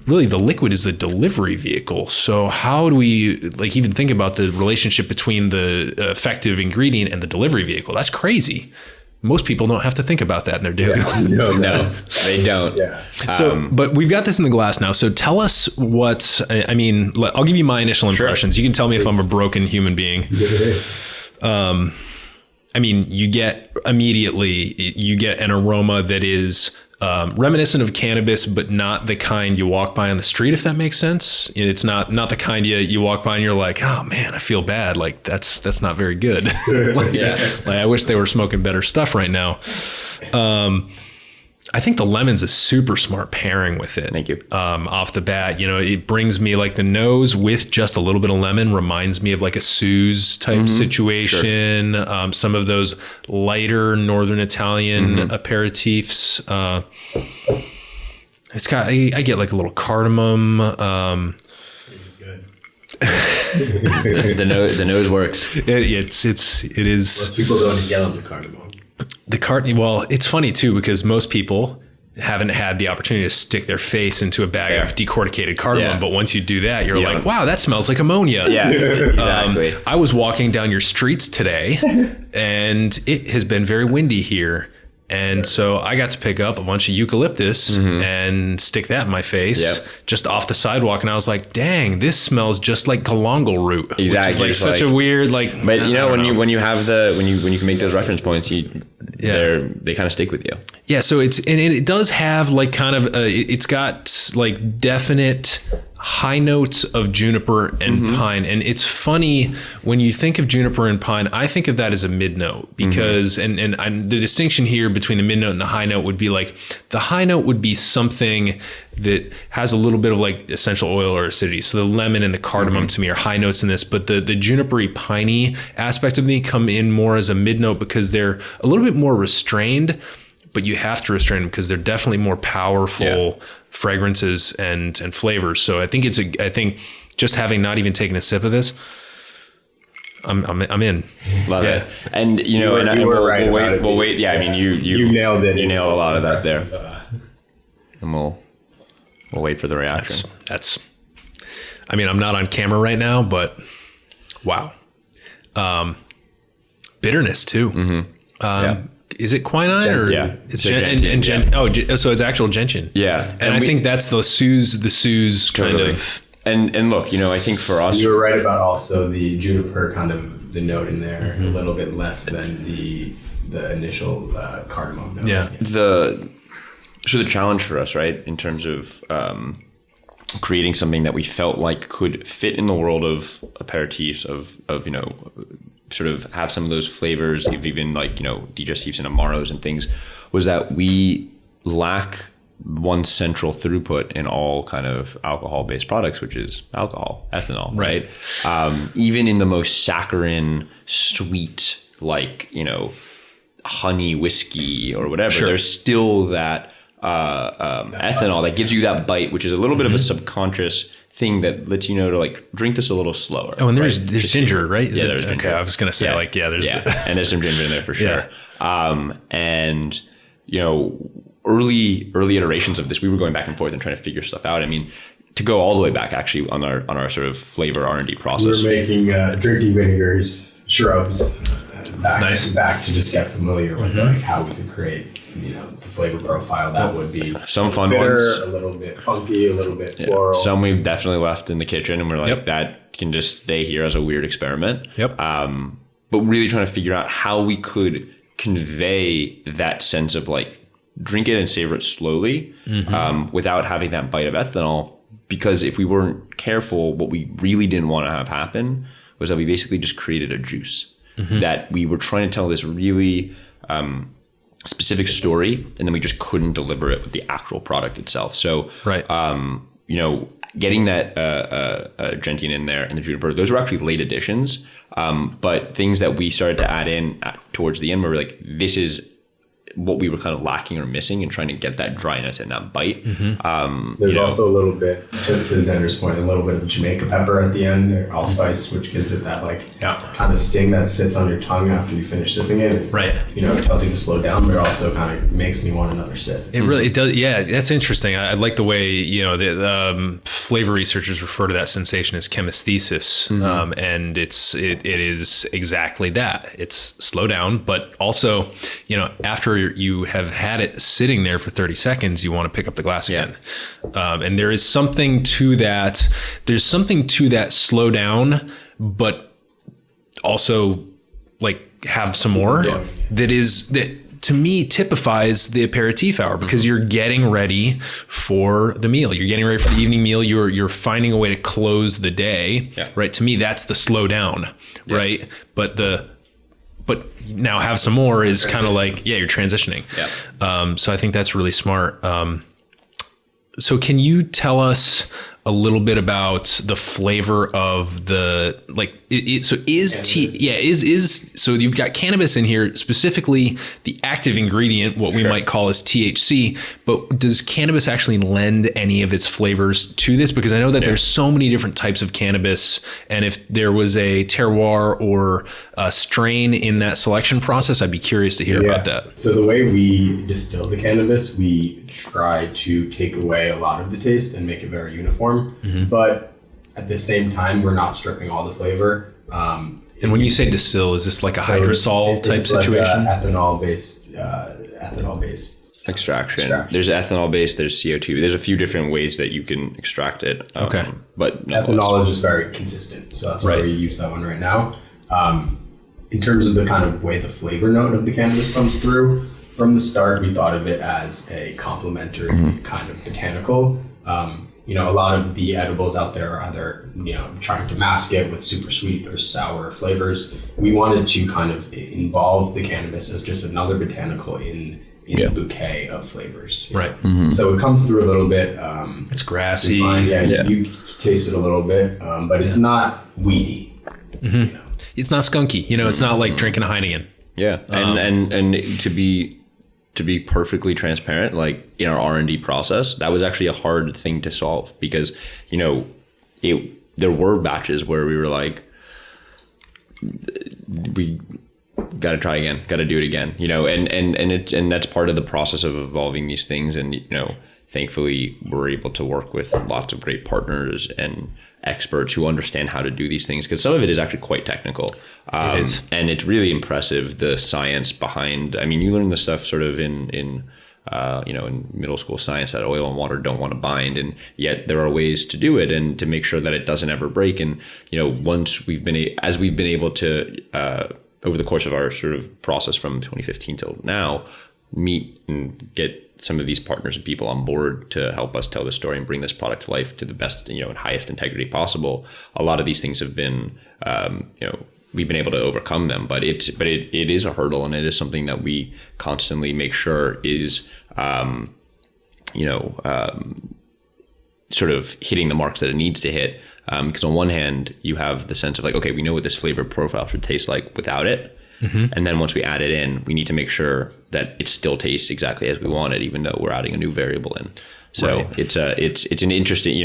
E: really the liquid is the delivery vehicle. So how do we like even think about the relationship between the effective ingredient and the delivery vehicle? That's crazy. Most people don't have to think about that in their daily lives.
F: No, they don't.
G: Yeah.
E: So, but we've got this in the glass now. So tell us what, I mean, I'll give you my initial impressions. You can tell me if I'm a broken human being. I mean, you get an aroma that is reminiscent of cannabis, but not the kind you walk by on the street, if that makes sense. It's not the kind you walk by and you're like, oh man, I feel bad. Like that's not very good. Like I wish they were smoking better stuff right now. I think the lemon's a super smart pairing with it.
F: Thank you.
E: Off the bat, it brings me like the nose with just a little bit of lemon reminds me of like a Suze type situation. Sure. Some of those lighter Northern Italian aperitifs. It's got, I get like a little cardamom.
F: The nose works.
E: It is.
G: Most people don't yell at the cardamom.
E: Well, it's funny too, because most people haven't had the opportunity to stick their face into a bag of decorticated cardamom.
F: Yeah.
E: But once you do that, you're like, wow, that smells like ammonia.
F: Yeah, exactly.
E: I was walking down your streets today and it has been very windy here. And so I got to pick up a bunch of eucalyptus and stick that in my face just off the sidewalk. And I was like, dang, this smells just like galangal root.
F: Exactly.
E: Which is like such a weird, like,
F: but when you can make those reference points, they kind of stick with you.
E: Yeah. So it does have like kind of, it's got like definite high notes of juniper and pine. And it's funny when you think of juniper and pine, I think of that as a mid note because, and the distinction here between the mid note and the high note would be like, the high note would be something that has a little bit of like essential oil or acidity. So the lemon and the cardamom to me are high notes in this, but the junipery piney aspect of me come in more as a mid note because they're a little bit more restrained, but you have to restrain them because they're definitely more powerful fragrances and flavors. So I think I think just having not even taken a sip of this, I'm in.
F: Love it. And we'll wait. Yeah, I mean you
G: nailed it.
F: You nailed a lot of that there. And we'll wait for the reaction.
E: That's I mean, I'm not on camera right now, but wow. Bitterness too. Is it quinine or it's so it's actual gentian.
F: Yeah.
E: And I think that's the Suze kind of.
F: And look, I think for us,
G: you were right about also the juniper kind of the note in there a little bit less than the initial cardamom note.
E: Yeah.
F: The challenge for us, right, in terms of creating something that we felt like could fit in the world of aperitifs, of sort of have some of those flavors of even like, digestifs and amaros and things, was that we lack one central throughput in all kind of alcohol-based products, which is alcohol, ethanol, right? Even in the most saccharine, sweet, like, honey whiskey or whatever, there's still that ethanol that gives you that bite, which is a little bit of a subconscious thing that lets you know to like drink this a little slower.
E: Oh, and there's ginger, right?
F: There's ginger.
E: Okay, I was gonna say
F: and there's some ginger in there for sure. And early iterations of this, we were going back and forth and trying to figure stuff out. I mean, to go all the way back actually on our sort of flavor R&D process.
G: We were making drinking vinegars, shrubs, back to just get familiar with like how we could create the flavor profile that would be
F: some fun
G: bitter,
F: ones,
G: a little bit funky, a little bit floral.
F: Some we've definitely left in the kitchen and we're like, that can just stay here as a weird experiment. But really trying to figure out how we could convey that sense of like drink it and savor it slowly without having that bite of ethanol. Because if we weren't careful, what we really didn't want to have happen was that we basically just created a juice. That we were trying to tell this really specific story, and then we just couldn't deliver it with the actual product itself. So, getting that gentian in there and the juniper, those were actually late additions. But things that we started to add in towards the end were like, this is what we were kind of lacking or missing and trying to get that dryness and that bite.
G: There's also a little bit, to Xander's point, a little bit of Jamaica pepper at the end, or allspice, which gives it that kind of sting that sits on your tongue after you finish sipping it.
E: Right.
G: It tells you to slow down, but it also kind of makes me want another sip.
E: It really does. Yeah, that's interesting. I like the way, the flavor researchers refer to that sensation as chemisthesis. And it is exactly that. It's slow down, but also, after you have had it sitting there for 30 seconds, you want to pick up the glass again. And there is something to that. There's something to that slow down, but also have some more. That to me typifies the aperitif hour, because you're getting ready for the meal. You're getting ready for the evening meal. You're finding a way to close the day, right? To me, that's the slow down, right? But now have some more is kind of you're transitioning. So I think that's really smart. So can you tell us a little bit about the flavor of the so you've got cannabis in here, specifically the active ingredient, what we might call as THC, but does cannabis actually lend any of its flavors to this? Because I know that there's so many different types of cannabis, and if there was a terroir or a strain in that selection process, I'd be curious to hear about that.
G: So the way we distill the cannabis, we try to take away a lot of the taste and make it very uniform. But at the same time, we're not stripping all the flavor.
E: And when you say distill, is this like a hydrosol type situation?
G: Like ethanol based
F: extraction. There's ethanol based, there's CO2. There's a few different ways that you can extract it. But
G: ethanol is just very consistent. So that's why we use that one right now. In terms of the kind of way the flavor note of the cannabis comes through, from the start, we thought of it as a complementary kind of botanical. A lot of the edibles out there are either, trying to mask it with super sweet or sour flavors. We wanted to kind of involve the cannabis as just another botanical in a bouquet of flavors.
E: Right.
G: So it comes through a little bit.
E: It's grassy.
G: You taste it a little bit, but it's not weedy.
E: It's not skunky. It's not like drinking a Heineken.
F: Yeah. And to be perfectly transparent, in our R&D process, that was actually a hard thing to solve, because, there were batches where we were we got to try again, got to do it again, and that's part of the process of evolving these things. And, thankfully we're able to work with lots of great partners and experts who understand how to do these things, because some of it is actually quite technical.
E: It is.
F: And it's really impressive, the science behind. I mean, you learn the stuff sort of in middle school science, that oil and water don't want to bind, and yet there are ways to do it and to make sure that it doesn't ever break. And once we've been able to over the course of our sort of process from 2015 till now, meet and get some of these partners and people on board to help us tell the story and bring this product to life to the best, and highest integrity possible. A lot of these things have been, we've been able to overcome them, but it is a hurdle, and it is something that we constantly make sure is, sort of hitting the marks that it needs to hit. Because on one hand, you have the sense of okay, we know what this flavor profile should taste like without it. And then once we add it in, we need to make sure that it still tastes exactly as we want it, even though we're adding a new variable in. So it's an interesting,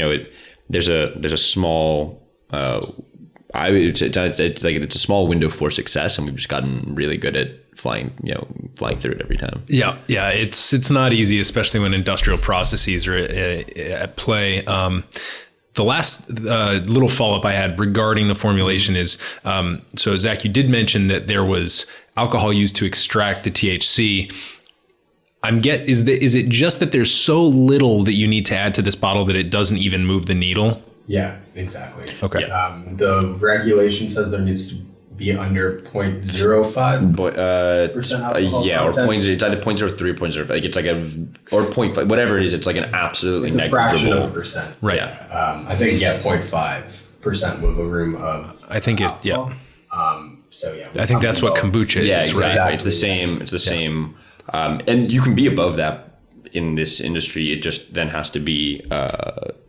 F: there's a small, it's a small window for success, and we've just gotten really good at flying through it every time. Yeah.
E: It's not easy, especially when industrial processes are at play. The last little follow-up I had regarding the formulation is, so Zach, you did mention that there was alcohol used to extract the THC. Is it just that there's so little that you need to add to this bottle that it doesn't even move the needle?
G: Yeah, exactly.
E: Okay.
G: The regulation says there needs to be under 0.05%.
F: Or it's either 0.03 or 0.05. It's or 0.5, whatever it is. It's an absolutely
G: it's
F: negligible.
G: A fraction of a percent.
E: Right.
G: Yeah. I think 0.5% wiggle room of.
E: I think it.
G: alcohol. I
E: think that's what kombucha is.
F: Yeah, exactly.
E: Right?
F: It's the same. It's the same. And you can be above that in this industry. It just then has to be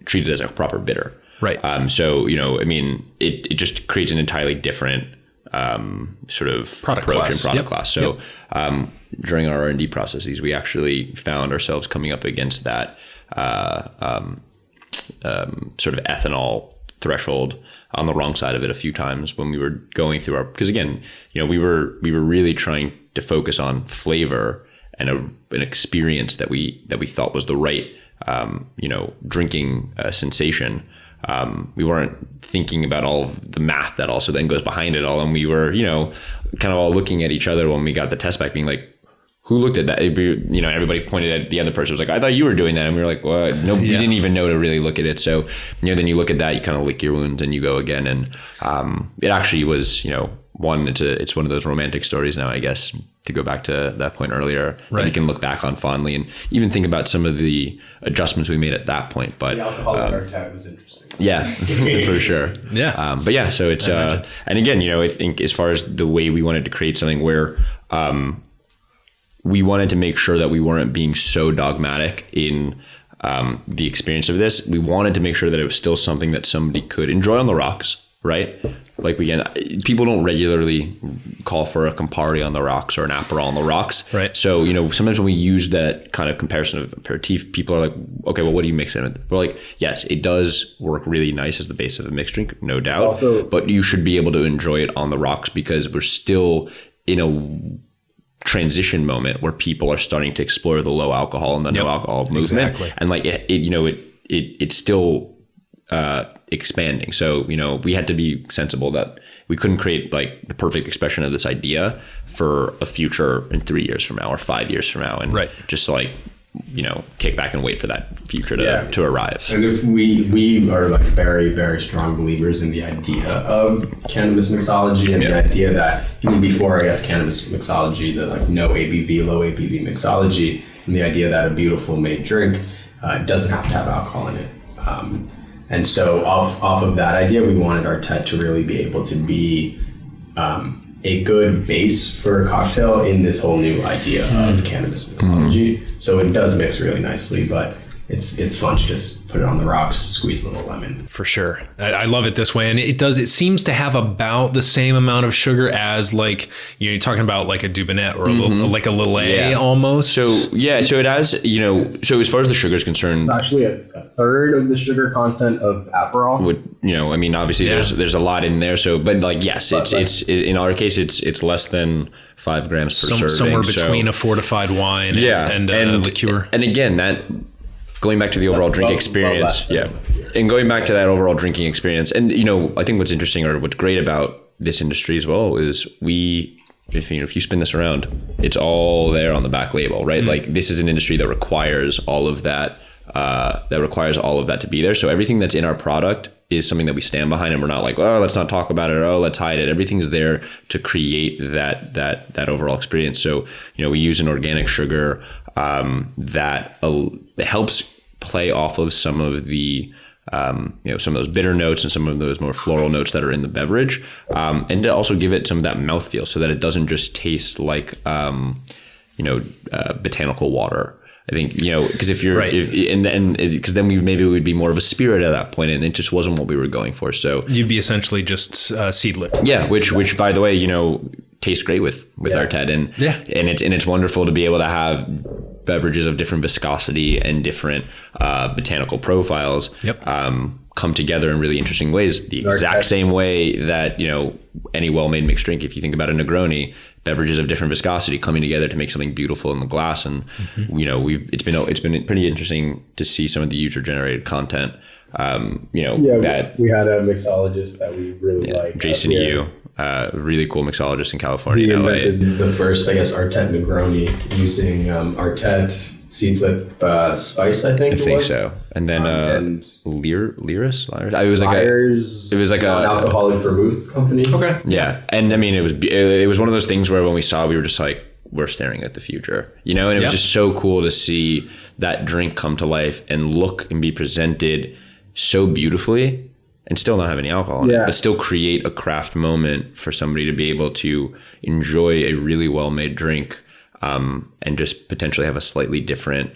F: treated as a proper bitter.
E: Right.
F: So it just creates an entirely different sort of
E: Product
F: approach
E: class.
F: and product
E: Yep.
F: class. So during our R&D processes, we actually found ourselves coming up against that sort of ethanol threshold on the wrong side of it a few times when we were going through because again, we were really trying to focus on flavor and an experience that we thought was the right drinking sensation. We weren't thinking about all of the math that also then goes behind it all, and we were kind of all looking at each other when we got the test back, being like, who looked at that? Everybody pointed at the other person. It was like, I thought you were doing that. And we were like, well, no, we didn't even know to really look at it. So, then you look at that, you kind of lick your wounds and you go again. And it actually was, it's one of those romantic stories now, I guess, to go back to that point earlier,
E: right,
F: that you can look back on fondly and even think about some of the adjustments we made at that point. But
G: the alcoholic Artet was interesting.
F: Yeah, for sure.
E: Yeah.
F: But yeah, so it's, and again, I think as far as the way we wanted to create something where, we wanted to make sure that we weren't being so dogmatic in the experience of this. We wanted to make sure that it was still something that somebody could enjoy on the rocks, right? Like people don't regularly call for a Campari on the rocks or an Aperol on the rocks.
E: Right.
F: So, sometimes when we use that kind of comparison of aperitif, people are like, okay, well, what do you mix in it with? We're like, yes, it does work really nice as the base of a mixed drink, no doubt. But you should be able to enjoy it on the rocks because we're still in a transition moment where people are starting to explore the low alcohol and the no alcohol movement. Exactly. And like it's still expanding. So, we had to be sensible that we couldn't create like the perfect expression of this idea for a future in 3 years from now or 5 years from now. And just like, kick back and wait for that future to arrive.
G: And if we are like very, very strong believers in the idea of cannabis mixology and the idea that even before, I guess, cannabis mixology, the like no ABV, low ABV mixology, and the idea that a beautiful made drink doesn't have to have alcohol in it. And so off of that idea, we wanted Artet to really be able to be a good base for a cocktail in this whole new idea of cannabis mixology. So it does mix really nicely, but it's fun to just put it on the rocks, squeeze a little lemon.
E: For sure. I love it this way. And it seems to have about the same amount of sugar as like, you're talking about like a Dubonnet or a Lillet almost.
F: So it has, so as far as the sugar is concerned,
G: it's actually a third of the sugar content of Aperol.
F: Obviously there's a lot in there. So, but like, yes, it's in our case, it's less than 5 grams per serving.
E: Somewhere between a fortified wine and liqueur.
F: And again, that, going back to the overall drink experience, and going back to that overall drinking experience, and I think what's interesting or what's great about this industry as well is if you spin this around, it's all there on the back label, right? Like this is an industry that requires all of that. To be there. So everything that's in our product is something that we stand behind, and we're not like, oh, let's not talk about it, or oh, let's hide it. Everything's there to create that overall experience. So we use an organic sugar that helps play off of some of the some of those bitter notes and some of those more floral notes that are in the beverage, and to also give it some of that mouthfeel so that it doesn't just taste like botanical water. I think, because if you're, because then we would be more of a spirit at that point, and it just wasn't what we were going for. So
E: you'd be essentially just seedlip.
F: Yeah. Which by the way, tastes great with Artet, and it's wonderful to be able to have beverages of different viscosity and different botanical profiles come together in really interesting ways. The exact same way that any well-made mixed drink, if you think about a Negroni, beverages of different viscosity coming together to make something beautiful in the glass. And it's been pretty interesting to see some of the user-generated content.
G: That we had a mixologist that we really liked,
F: Jason Yu. Really cool mixologist in California.
G: He invented the first, I guess, Artet Negroni using Artet seedlip spice, I think it was.
F: So. And then Lyris? It was like a
G: non-alcoholic vermouth company.
E: Okay.
F: Yeah. And it was one of those things where when we saw, we were just like, we're staring at the future, and it was just so cool to see that drink come to life and look and be presented so beautifully and still not have any alcohol in it, but still create a craft moment for somebody to be able to enjoy a really well-made drink, and just potentially have a slightly different,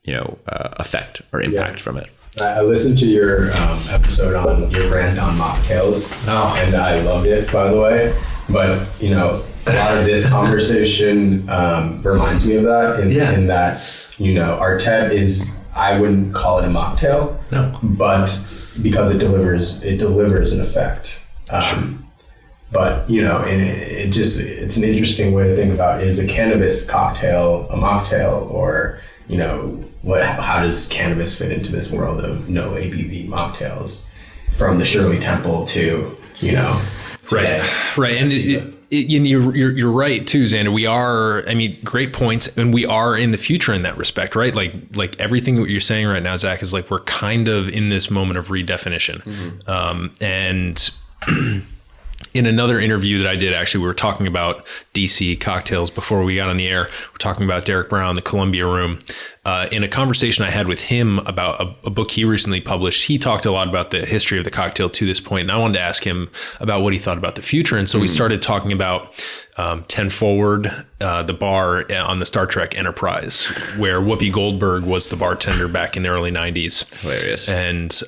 F: effect or impact from it.
G: I listened to your episode on your brand on mocktails, and I loved it, by the way. But you know, a lot of this conversation reminds me of that. In that, you know, Artet is, I wouldn't call it a mocktail, but because it delivers an effect. But you know, it's an interesting way to think about, is a cannabis cocktail a mocktail, or you know, how does cannabis fit into this world of no ABV mocktails, from the Shirley Temple to, you know, today.
E: Right. And you're right too, Xander. We are, I mean, great points, and we are in the future in that respect, right? Like everything that you're saying right now, Zach, is like we're kind of in this moment of redefinition. And in another interview that I did, actually, we were talking about DC cocktails before we got on the air. We're talking about Derek Brown, the Columbia Room. In a conversation I had with him about a book he recently published, he talked a lot about the history of the cocktail to this point, and I wanted to ask him about what he thought about the future. And so we started talking about 10 Forward, the bar on the Star Trek Enterprise, where Whoopi Goldberg was the bartender back in the early 90s.
F: Hilarious.
E: And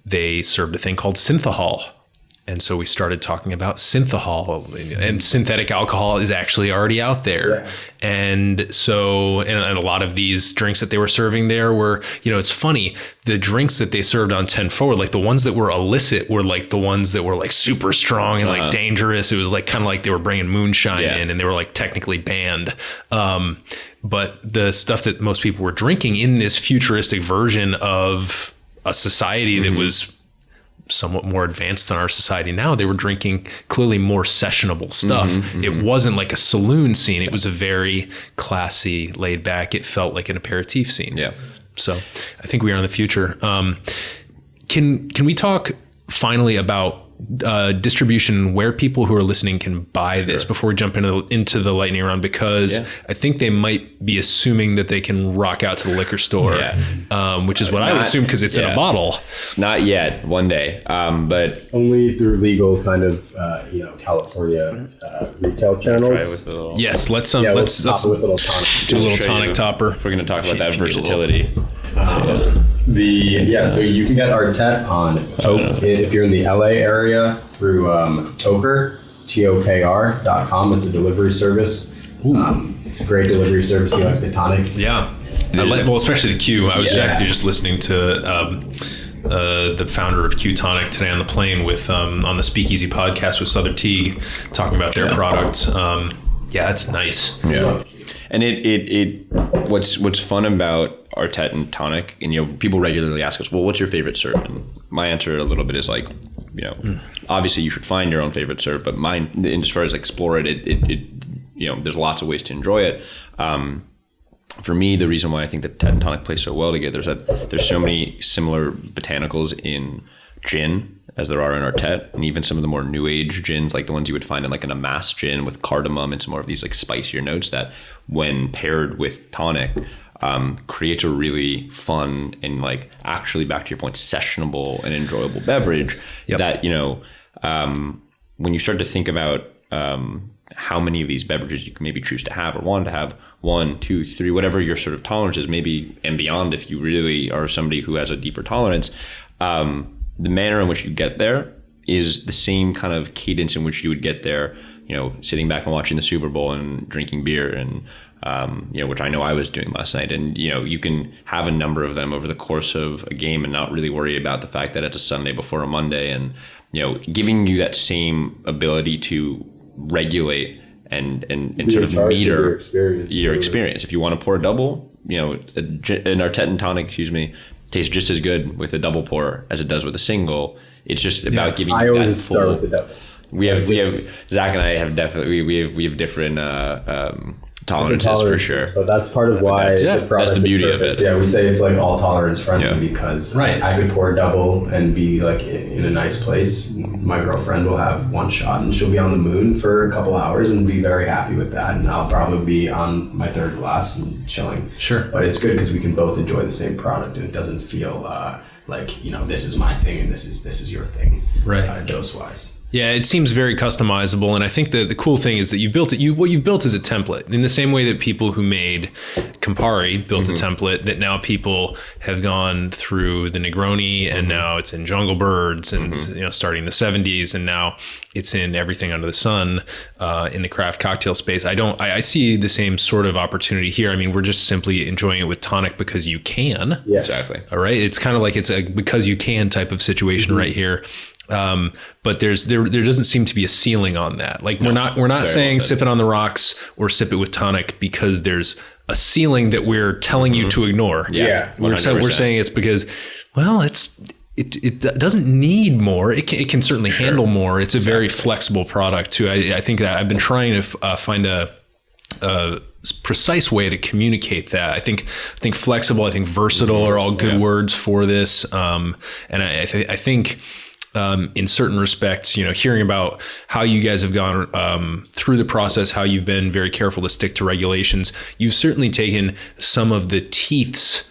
E: they served a thing called synthahol. And so we started talking about synthahol, and synthetic alcohol is actually already out there. Yeah. And so, and a lot of these drinks that they were serving there were, you know, it's funny, the drinks that they served on 10 Forward, like the ones that were illicit were like the ones that were like super strong and like dangerous. It was like kind of like they were bringing moonshine in, and they were like technically banned. But the stuff that most people were drinking in this futuristic version of a society that was somewhat more advanced than our society now, they were drinking clearly more sessionable stuff. It wasn't like a saloon scene. It was a very classy, laid back, it felt like an aperitif scene. Yeah. So I think we are in the future. Can we talk finally about distribution, where people who are listening can buy this before we jump into the lightning round, because I think they might be assuming that they can rock out to the liquor store, which is what I would assume, because it's in a bottle.
F: Not yet, one day, but
G: it's only through legal kind of you know, California retail channels.
E: Let's
G: top it with a little tonic.
E: Do a little tonic topper.
F: If we're going to talk about that versatility.
G: So you can get Artet on if you're in the LA area through Toker, TOKR.com. It's a delivery service. It's a great delivery service. You like the tonic?
E: Yeah. Well, especially the Q. I was actually just listening to the founder of Q Tonic today on the plane with on the Speakeasy podcast with Southern Teague, talking about their products. It's nice.
F: Yeah. And what's fun about Artet and tonic, and you know, people regularly ask us, well, what's your favorite serve? And my answer a little bit is like, you know, obviously you should find your own favorite serve, but mine, as far as explore it, you know, there's lots of ways to enjoy it. For me, the reason why I think that Tet and tonic play so well together is that there's so many similar botanicals in gin as there are in Artet, and even some of the more new age gins, like the ones you would find in like an amass gin with cardamom and some more of these like spicier notes that, when paired with tonic, creates a really fun and, like, actually, back to your point, sessionable and enjoyable beverage that, you know, when you start to think about how many of these beverages you can maybe choose to have or want to have, 1, 2, 3, whatever your sort of tolerance is, maybe and beyond, if you really are somebody who has a deeper tolerance, the manner in which you get there is the same kind of cadence in which you would get there, you know, sitting back and watching the Super Bowl and drinking beer and, you know, which I know I was doing last night. And, you know, you can have a number of them over the course of a game and not really worry about the fact that it's a Sunday before a Monday, and, you know, giving you that same ability to regulate and sort of meter your experience. If you want to pour a double, you know, an Artet and tonic, tastes just as good with a double pour as it does with a single. It's just about giving you that full. Start with the double. We have Zach and I have definitely we have different tolerances for sure.
G: But that's part of why
F: that's the beauty of it.
G: Yeah, we say it's like all tolerance friendly because I could pour a double and be like in a nice place. My girlfriend will have one shot and she'll be on the moon for a couple hours and be very happy with that. And I'll probably be on my third glass and chilling.
E: Sure.
G: But it's good because we can both enjoy the same product and it doesn't feel like, you know, this is my thing and this is your thing.
E: Right.
G: Dose wise.
E: Yeah, it seems very customizable, and I think the cool thing is that you built it. What you've built is a template, in the same way that people who made Campari built a template that now people have gone through the Negroni, and now it's in Jungle Birds, and starting the 70s, and now it's in everything under the sun in the craft cocktail space. I see the same sort of opportunity here. I mean, we're just simply enjoying it with tonic because you can.
F: Yeah, exactly.
E: All right, it's kind of like it's a because you can type of situation right here. But there doesn't seem to be a ceiling on that. Like we're not saying sip it on the rocks or sip it with tonic because there's a ceiling that we're telling you to ignore.
F: Yeah.
E: We're saying it's because, well, it doesn't need more. It can certainly handle more. It's a very flexible product too. I think that I've been trying to find a precise way to communicate that. I think flexible, I think versatile are all good words for this. And I think, in certain respects, hearing about how you guys have gone through the process, how you've been very careful to stick to regulations, you've certainly taken some of the teeth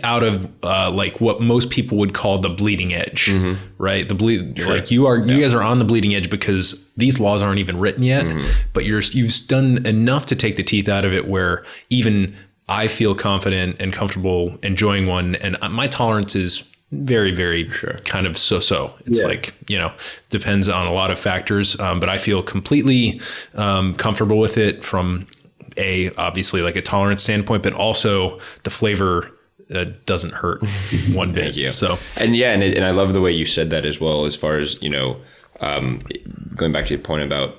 E: out of like what most people would call the bleeding edge, right? Like you guys are on the bleeding edge because these laws aren't even written yet, but you've done enough to take the teeth out of it where even I feel confident and comfortable enjoying one, and my tolerance is very, very kind of so. It's like, depends on a lot of factors. But I feel completely comfortable with it from obviously like a tolerance standpoint, but also the flavor doesn't hurt one bit.
F: Thank you.
E: So,
F: and I love the way you said that as well, as far as, going back to your point about,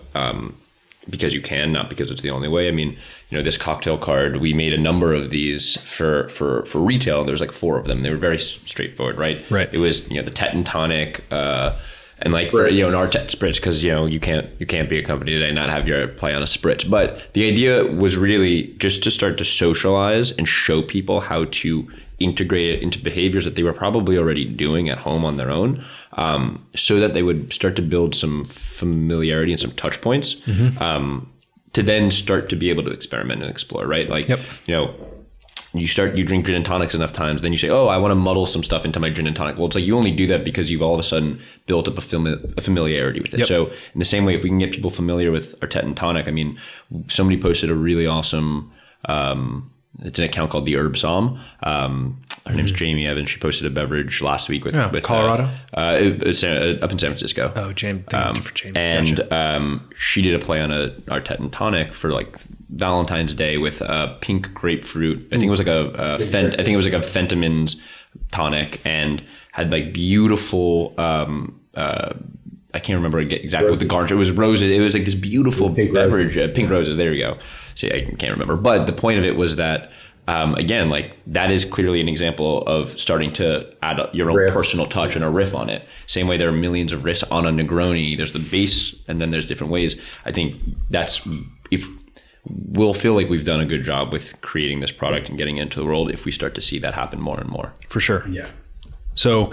F: because you can, not because it's the only way. I mean, this cocktail card, we made a number of these for retail. There's like 4 of them. They were very straightforward, right?
E: Right.
F: It was, the Tet and Tonic, and like for, an Artet spritz, because, you can't be a company today and not have your play on a spritz. But the idea was really just to start to socialize and show people how to integrate it into behaviors that they were probably already doing at home on their own, so that they would start to build some familiarity and some touch points, to then start to be able to experiment and explore, right? Like, you drink gin and tonics enough times, then you say, oh, I want to muddle some stuff into my gin and tonic. Well, it's like you only do that because you've all of a sudden built up a familiarity with it. So in the same way, if we can get people familiar with our Tet and Tonic, I mean, somebody posted a really awesome, it's an account called the Herb Somm. Her name's Jamie Evans. She posted a beverage last week with
E: Colorado,
F: up in San Francisco.
E: Oh, Jamie, thank you for Jamie.
F: And
E: gotcha.
F: She did a play on our Tet and Tonic for like Valentine's Day with a pink grapefruit. I think it was like a Fentimans tonic, and had like beautiful. I can't remember exactly what the garnish. It was roses. It was like this beautiful beverage, pink roses. There you go. See, I can't remember. But the point of it was that, again, like that is clearly an example of starting to add your own personal touch and a riff on it. Same way there are millions of riffs on a Negroni. There's the base, and then there's different ways. I think we'll feel like we've done a good job with creating this product and getting it into the world if we start to see that happen more and more.
E: For sure.
G: Yeah.
E: So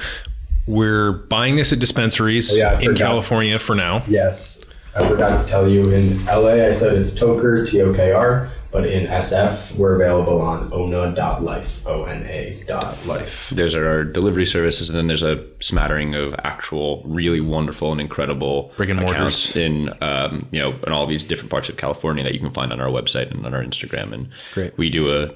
E: we're buying this at dispensaries in California for now.
G: Yes. I forgot to tell you, in LA, I said it's Tokr, Tokr, but in SF, we're available on ona.life, ona.life.
F: There's our delivery services, and then there's a smattering of actual really wonderful and incredible
E: brick and
F: accounts
E: mortars
F: in all these different parts of California that you can find on our website and on our Instagram. And
E: great.
F: We do a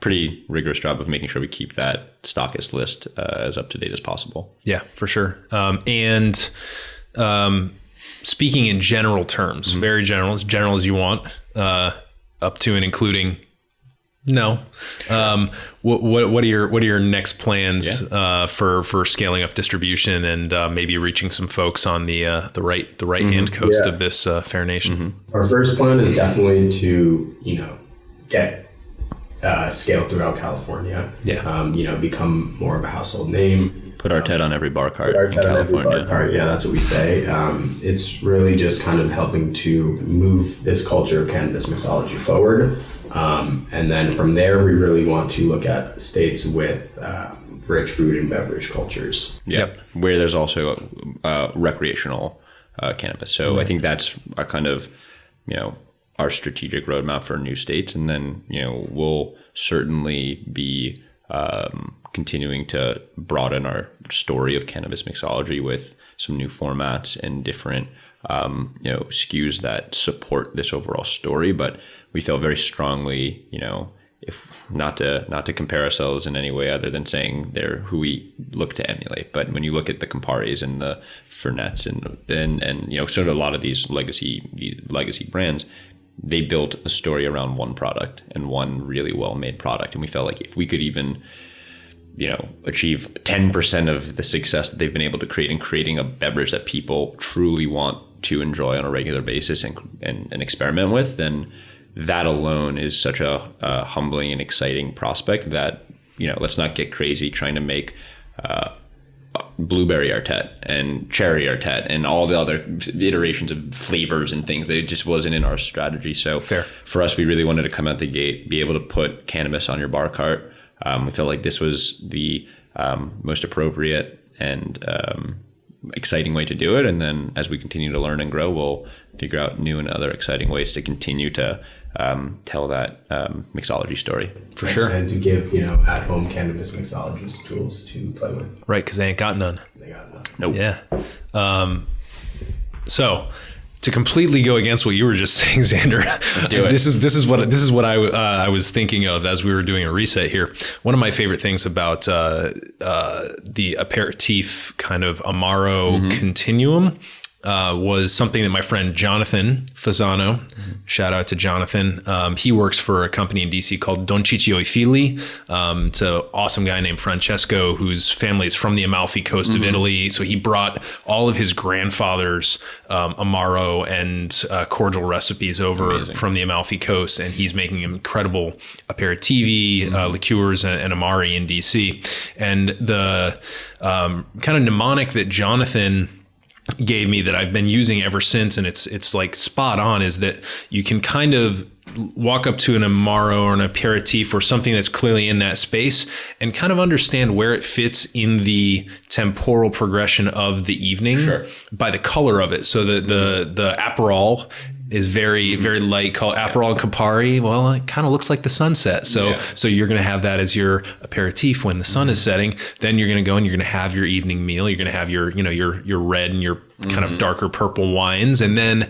F: pretty rigorous job of making sure we keep that stockist list as up to date as possible.
E: Yeah, for sure. Speaking in general terms, very general, as general as you want, up to and including no. What are your next plans for scaling up distribution and maybe reaching some folks on the right hand coast of this fair nation?
G: Our first plan is definitely to get scale throughout California. Become more of a household name.
F: Put Artet on every bar cart in California.
G: Yeah, that's what we say. It's really just kind of helping to move this culture of cannabis mixology forward. And then from there, we really want to look at states with rich food and beverage cultures.
F: Where there's also recreational cannabis. So I think that's our kind of, our strategic roadmap for new states. And then, we'll certainly be continuing to broaden our story of cannabis mixology with some new formats and different SKUs that support this overall story. But we felt very strongly, if not to compare ourselves in any way other than saying they're who we look to emulate. But when you look at the Camparis and the Fernets and sort of a lot of these legacy brands, they built a story around one product and one really well made product. And we felt like if we could even achieve 10% of the success that they've been able to create in creating a beverage that people truly want to enjoy on a regular basis and experiment with, then that alone is such a humbling and exciting prospect that, let's not get crazy trying to make blueberry Artet and cherry Artet and all the other iterations of flavors and things. It just wasn't in our strategy. So
E: Fair.
F: For us, we really wanted to come out the gate, be able to put cannabis on your bar cart. We felt like this was the most appropriate and exciting way to do it. And then as we continue to learn and grow, we'll figure out new and other exciting ways to continue to tell that mixology story.
E: For sure.
G: And to give, at-home cannabis mixologists tools to play with.
E: Right, because they ain't got none.
G: They got none.
F: Nope.
E: Yeah. So to completely go against what you were just saying, Xander,
F: Let's do it.
E: This is what I was thinking of as we were doing a reset here. One of my favorite things about the aperitif kind of Amaro continuum was something that my friend Jonathan Fasano, shout out to Jonathan. He works for a company in DC called Don Ciccio e Fili. It's an awesome guy named Francesco whose family is from the Amalfi Coast of Italy. So he brought all of his grandfather's Amaro and cordial recipes over from the Amalfi Coast, and he's making incredible aperitivi, liqueurs, and Amari in DC. And the kind of mnemonic that Jonathan gave me that I've been using ever since, and it's like spot on, is that you can kind of walk up to an Amaro or an aperitif or something that's clearly in that space and kind of understand where it fits in the temporal progression of the evening by the color of it. So the Aperol is very, very light color. Aperol and Campari, well, it kind of looks like the sunset. So you're going to have that as your aperitif when the sun is setting. Then you're going to go and you're going to have your evening meal. You're going to have your red and your kind of darker purple wines. And then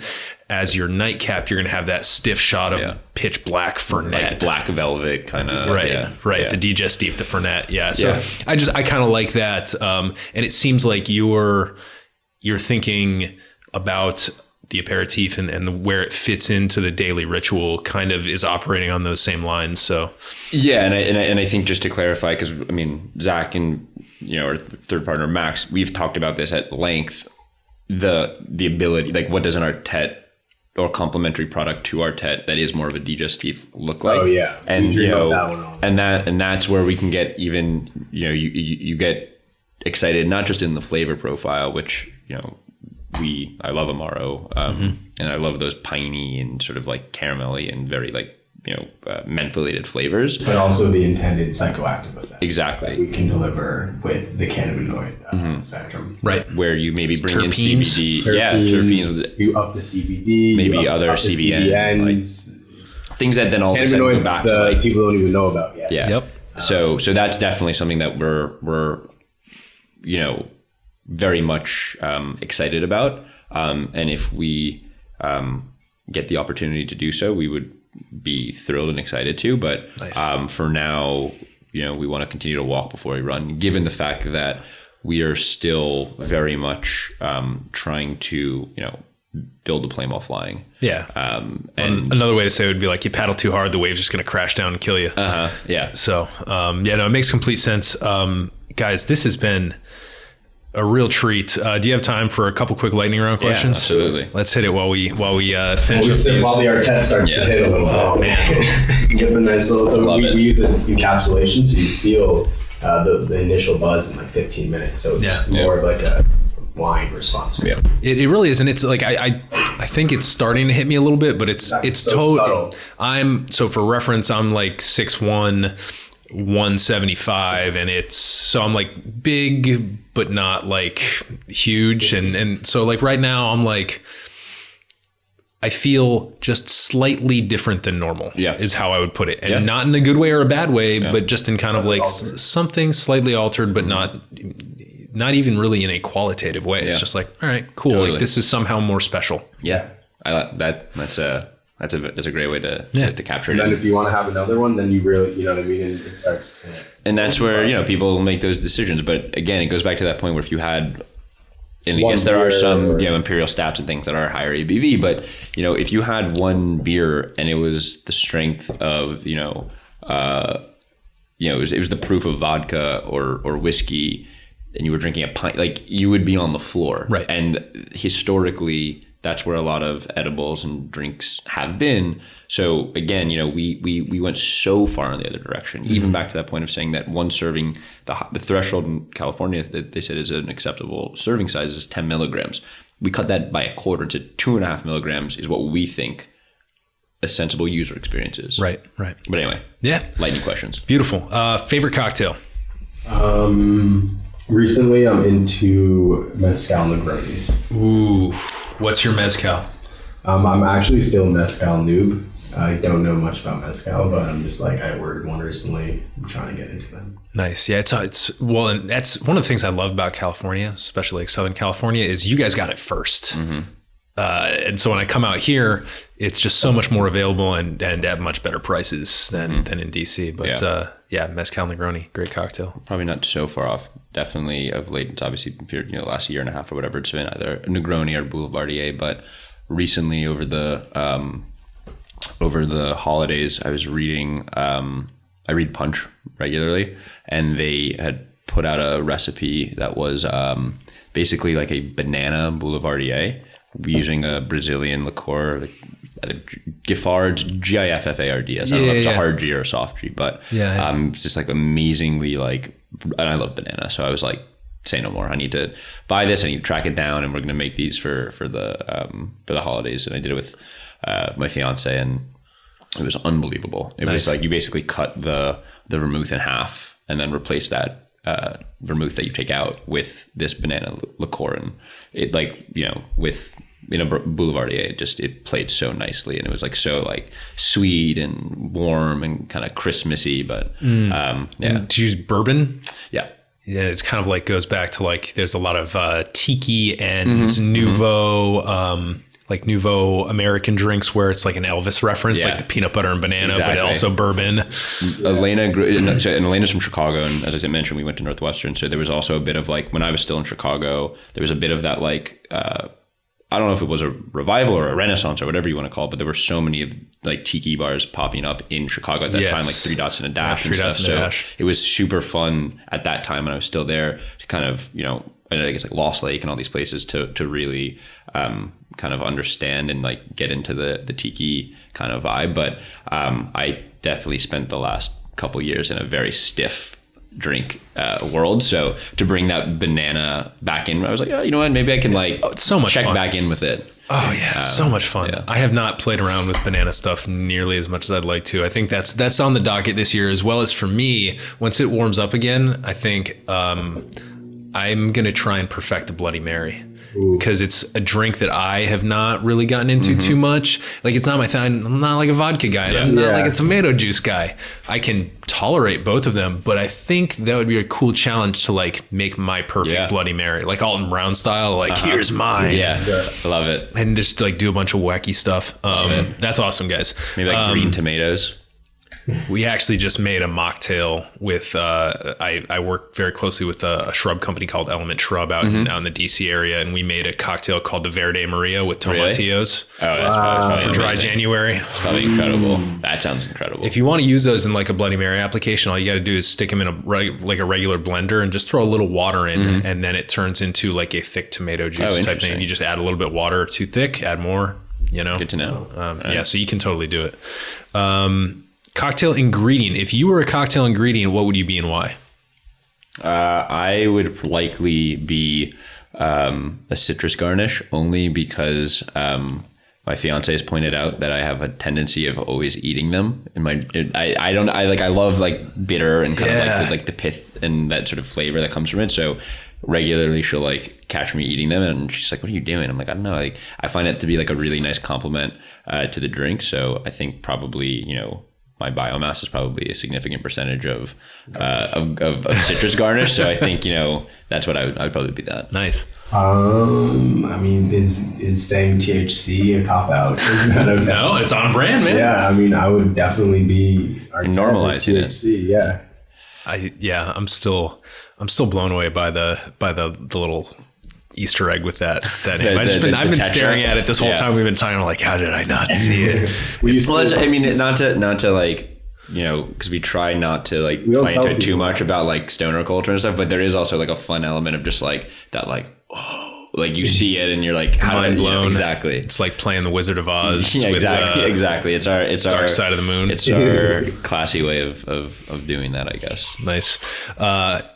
E: as your nightcap, you're going to have that stiff shot of pitch black Fernet.
F: Like black velvet kind of.
E: Right. The digestif, the Fernet. Yeah. So I kind of like that. And it seems like you're thinking about the aperitif and where it fits into the daily ritual kind of is operating on those same lines. So
F: and I think just to clarify, because I mean Zach and our third partner Max, we've talked about this at length. The ability, like what does an Artet or complementary product to Artet that is more of a digestif look like?
G: Oh yeah,
F: and and that's where we can get even you get excited not just in the flavor profile, which I love Amaro, and I love those piney and sort of like caramelly and very like mentholated flavors,
G: but also the intended psychoactive effect.
F: Exactly,
G: that we can deliver with the cannabinoid spectrum.
E: Right,
F: where you maybe bring
E: terpenes.
F: in CBD, terpenes.
G: You up the CBD,
F: maybe other CBN, like, things that then all of a sudden go back to like
G: people don't even know about yet.
F: Yeah. Yep. So that's definitely something that we're very much excited about, and if we get the opportunity to do so, we would be thrilled and excited to. But nice. For now, we want to continue to walk before we run, given the fact that we are still very much trying to build the plane while flying.
E: Yeah.
F: And
E: another way to say it would be like you paddle too hard, the wave's just going to crash down and kill you.
F: Yeah.
E: So it makes complete sense. Guys, this has been a real treat. Do you have time for a couple quick lightning round questions?
F: Yeah, absolutely.
E: Let's hit it while we finish up these.
G: While the Artet starts to hit a little.
E: Oh, man.
G: Give a nice little. So we use an encapsulation, so you feel the initial buzz in like 15 minutes. So it's more of like a wine response. Yeah.
E: It really is, and it's like I think it's starting to hit me a little bit, but it's so subtle. So for reference, I'm like 6'1", 175, and so I'm like big but not like huge, and so like right now I'm like I feel just slightly different than normal.
F: Yeah.
E: Is how I would put it. And
F: Yeah.
E: not in a good way or a bad way, but just in kind of like something slightly altered, but not even really in a qualitative way. It's just like, all right, cool.
F: Totally.
E: Like this is somehow more special.
F: Yeah. I like that. That's a great way to capture it.
G: And then if you want to have another one, then you really, you know what I mean? And it starts to...
F: And that's where, you know, people make those decisions. But again, it goes back to that point where if you had, and yes, there are some, you know, imperial stouts and things that are higher ABV, but, you know, if you had one beer and it was the strength of, it was the proof of vodka or whiskey, and you were drinking a pint, like you would be on the floor.
E: Right.
F: And historically, that's where a lot of edibles and drinks have been. So again, you know, we went so far in the other direction, even back to that point of saying that one serving, the threshold in California that they said is an acceptable serving size is 10 milligrams. We cut that by a quarter to 2.5 milligrams is what we think a sensible user experience is.
E: Right.
F: But anyway,
E: Yeah.
F: lightning questions.
E: Beautiful. Favorite cocktail?
G: Recently, I'm into mezcal Negronis.
E: Ooh. What's your mezcal?
G: I'm actually still a mezcal noob. I don't know much about mezcal, but I'm just like, I ordered one recently. I'm trying to get into them.
E: Nice. Yeah, it's well, and that's one of the things I love about California, especially like Southern California, is you guys got it first. And so when I come out here, it's just so much more available and at much better prices than in DC. But mezcal Negroni, great cocktail.
F: Probably not so far off. Definitely of late. It's obviously, you know, last year and a half or whatever, it's been either Negroni or Boulevardier. But recently, over the holidays, I was reading. I read Punch regularly, and they had put out a recipe that was basically like a banana Boulevardier using a Brazilian liqueur. Giffard's, Giffard. I don't know if it's a hard G or a soft G, but it's just like amazingly like, and I love banana. So I was like, say no more. I need to buy this. I need to track it down, and we're going to make these for the holidays. And I did it with my fiance, and it was unbelievable. It was like you basically cut the vermouth in half, and then replace that vermouth that you take out with this banana liqueur, and it like, you know, with in a Boulevardier, it played so nicely, and it was like so like sweet and warm and kind of Christmassy. But
E: And to use bourbon.
F: Yeah,
E: it's kind of like goes back to like there's a lot of tiki and nouveau American drinks where it's like an Elvis reference, like the peanut butter and banana, but also bourbon. Elena's
F: from Chicago, and as I mentioned, we went to Northwestern, so there was also a bit of like, when I was still in Chicago, there was a bit of that like I don't know if it was a revival or a renaissance or whatever you want to call it, but there were so many of like tiki bars popping up in Chicago at that time, like 3 Dots and a Dash and stuff. So it was super fun at that time when I was still there to kind of, you know, I guess like Lost Lake and all these places to really kind of understand and like get into the tiki kind of vibe. But I definitely spent the last couple years in a very stiff drink world, so to bring that banana back in, I was like, oh, you know what, maybe I can like
E: it's so much
F: check
E: fun.
F: Back in with it.
E: Oh yeah, it's so much fun.
F: Yeah.
E: I have not played around with banana stuff nearly as much as I'd like to. I think that's on the docket this year, as well as for me, once it warms up again, I think I'm gonna try and perfect a Bloody Mary. Because it's a drink that I have not really gotten into too much. Like, it's not my thing. I'm not like a vodka guy. I'm not like a tomato juice guy. I can tolerate both of them, but I think that would be a cool challenge to like make my perfect Bloody Mary, like Alton Brown style. Like, here's mine.
F: Yeah, I love it.
E: And just like do a bunch of wacky stuff. That's awesome, guys.
F: Maybe like green tomatoes.
E: We actually just made a mocktail with, I work very closely with a shrub company called Element Shrub out in the DC area. And we made a cocktail called the Verde Maria with tomatillos.
F: Oh, that's probably
E: for dry January.
F: It's probably incredible. That sounds incredible.
E: If you want to use those in like a Bloody Mary application, all you got to do is stick them in a regular blender and just throw a little water in. And then it turns into like a thick tomato juice type thing. You just add a little bit of water, too thick, add more, you know.
F: Good to know.
E: Yeah, so you can totally do it. Cocktail ingredient. If you were a cocktail ingredient, what would you be and why?
F: I would likely be a citrus garnish, only because my fiance has pointed out that I have a tendency of always eating them. I love like bitter and kind of like the pith and that sort of flavor that comes from it. So regularly she'll like catch me eating them, and she's like, "What are you doing?" I'm like, "I don't know." Like, I find it to be like a really nice compliment to the drink. So I think probably, my biomass is probably a significant percentage of citrus garnish. So I think, that's what I'd probably be that.
E: Nice.
G: I mean, is saying THC a cop out? Is that okay?
E: No, it's on brand, man.
G: Yeah, I mean, I would definitely be
F: normalizing it.
G: THC. Yeah.
E: I'm still blown away by the little Easter egg with that name. I've been staring at it this whole time we've been talking. I'm like, how did I not see it?
F: Not to like, because we try not to like play into it too much about like stoner culture and stuff, but there is also like a fun element of just like that, like, oh, like you see it and you're like,
E: mind blown.
F: Exactly.
E: It's like playing the Wizard of Oz.
F: Yeah, exactly. It's our
E: Dark Side of the Moon.
F: It's our classy way of doing that, I guess.
E: Nice.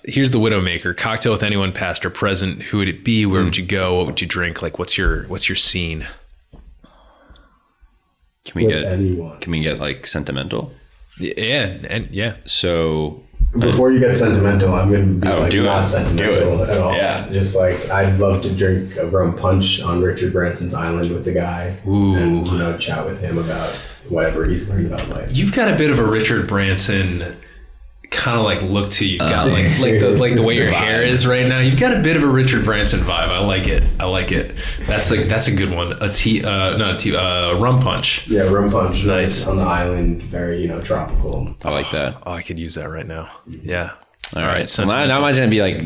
E: Here's the Widowmaker. Cocktail with anyone, past or present. Who would it be? Where would you go? What would you drink? Like, what's your scene?
F: Can we get like sentimental?
E: Yeah.
F: So
G: before you get sentimental, I'm going to be not
F: it.
G: sentimental at all.
F: Yeah.
G: Just like, I'd love to drink a rum punch on Richard Branson's island with the guy.
E: Ooh.
G: And, chat with him about whatever he's learned about life.
E: You've got a bit of a Richard Branson kind of like look to you. Got like the way your hair is right now. You've got a bit of a Richard Branson vibe. I like it. That's a good one. A rum punch.
G: Yeah, rum punch.
E: Nice.
G: On the island, very
F: tropical. I like that.
E: Oh, I could use that right now. Yeah.
F: All right. So now mine's gonna be like,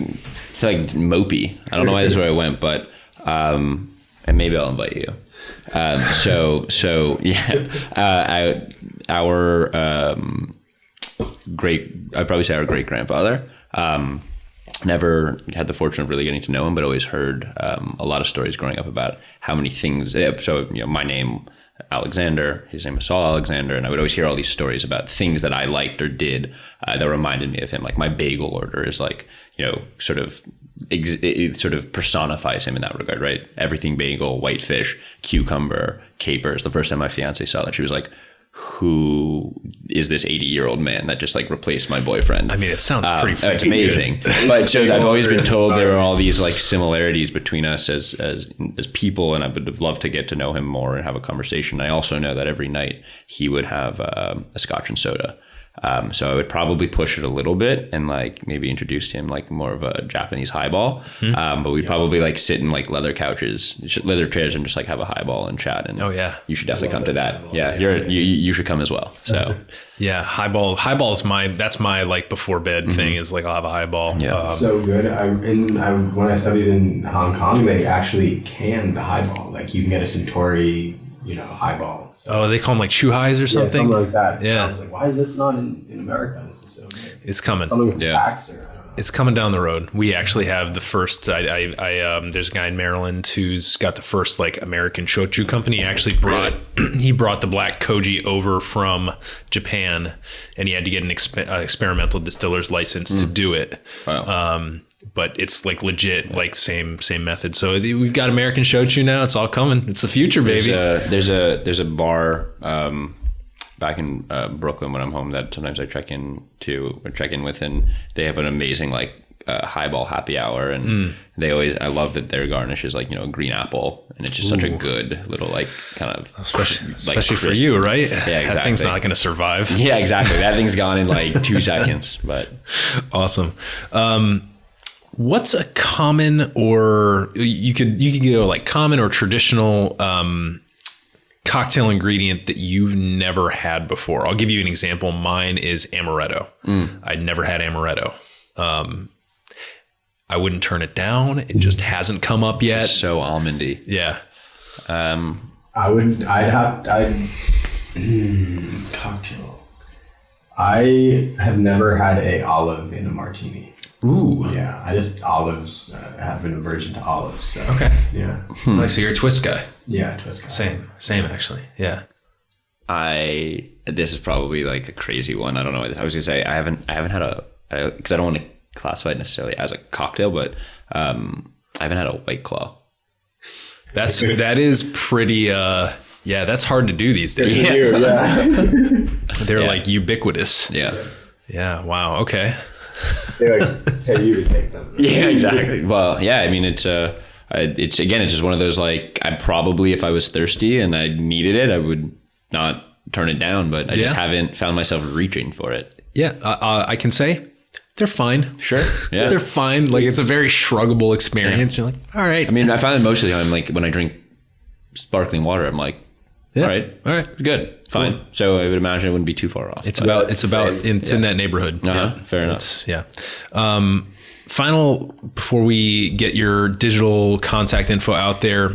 F: it's like mopey. I don't know why this is where I went, but and maybe I'll invite you. I'd probably say our great grandfather. Never had the fortune of really getting to know him, but always heard a lot of stories growing up about how many things. So my name, Alexander, his name was Saul Alexander, and I would always hear all these stories about things that I liked or did that reminded me of him. Like my bagel order is like, it sort of personifies him in that regard, right? Everything bagel, white fish, cucumber, capers. The first time my fiance saw that, she was like, who is this 80-year-old man that just like replaced my boyfriend?
E: I mean, it sounds pretty
F: it's amazing. But so I've always been told there are all these like similarities between us as people, and I would have loved to get to know him more and have a conversation. I also know that every night he would have a scotch and soda. So I would probably push it a little bit and like maybe introduce him like more of a Japanese highball. But we'd probably like sit in like leather chairs and just like have a highball and chat. And you should definitely come to that. Yeah, you should come as well. So
E: yeah, highball's that's my like before bed thing is like I'll have a highball.
G: Yeah, so good. When I studied in Hong Kong, they actually canned the highball. Like you can get a Suntory highball. So.
E: Oh, they call them like shoe highs or something?
G: Yeah, something like that.
E: Yeah.
G: I was like, why is this not in America? This is so good.
E: It's coming.
G: Something with packs or I don't know.
E: It's coming down the road. We actually have the first, there's a guy in Maryland who's got the first like American shochu company. He actually brought the black koji over from Japan, and he had to get an experimental distiller's license to do it.
F: Wow.
E: But it's like legit, like same method. So we've got American shochu now. It's all coming. It's the future, baby.
F: There's a bar back in Brooklyn when I'm home that sometimes I check in with, and they have an amazing like highball happy hour, and I love that their garnish is like a green apple, and it's just such a good little like kind of
E: especially for you, right?
F: Yeah, exactly.
E: That thing's not going to survive.
F: Yeah, exactly. That thing's gone in like 2 seconds. But
E: awesome. What's a common, or you could go like common or traditional cocktail ingredient that you've never had before? I'll give you an example. Mine is amaretto. I'd never had amaretto. I wouldn't turn it down. It just hasn't come up yet.
F: It's so almondy.
E: Yeah.
G: Cocktail. I have never had a olive in a martini.
E: Ooh.
G: Yeah, olives, have been a virgin to olives. So,
E: okay.
G: Yeah.
E: Like, so you're a twist guy.
G: Yeah, twist guy.
E: Same actually. Yeah.
F: This is probably like a crazy one. I don't know. I was gonna say I haven't had because I don't want to classify it necessarily as a cocktail, but I haven't had a White Claw.
E: That is pretty. That's hard to do these days.
G: Yeah.
E: They're like ubiquitous.
F: Yeah.
E: Yeah. Wow. Okay.
G: They like pay you to take them.
F: Yeah, exactly. Well, yeah, I mean, it's just one of those, like, I probably, if I was thirsty and I needed it, I would not turn it down, but I just haven't found myself reaching for it.
E: Yeah, I can say they're fine.
F: Sure. Yeah.
E: They're fine. Like, it's a very shruggable experience.
F: Yeah.
E: You're like, all right.
F: I mean, I find that most of the time, like, when I drink sparkling water, I'm like, all right, good, fine. Cool. So I would imagine it wouldn't be too far off.
E: It's in that neighborhood.
F: Yeah, fair enough.
E: Yeah. Final, before we get your digital contact info out there,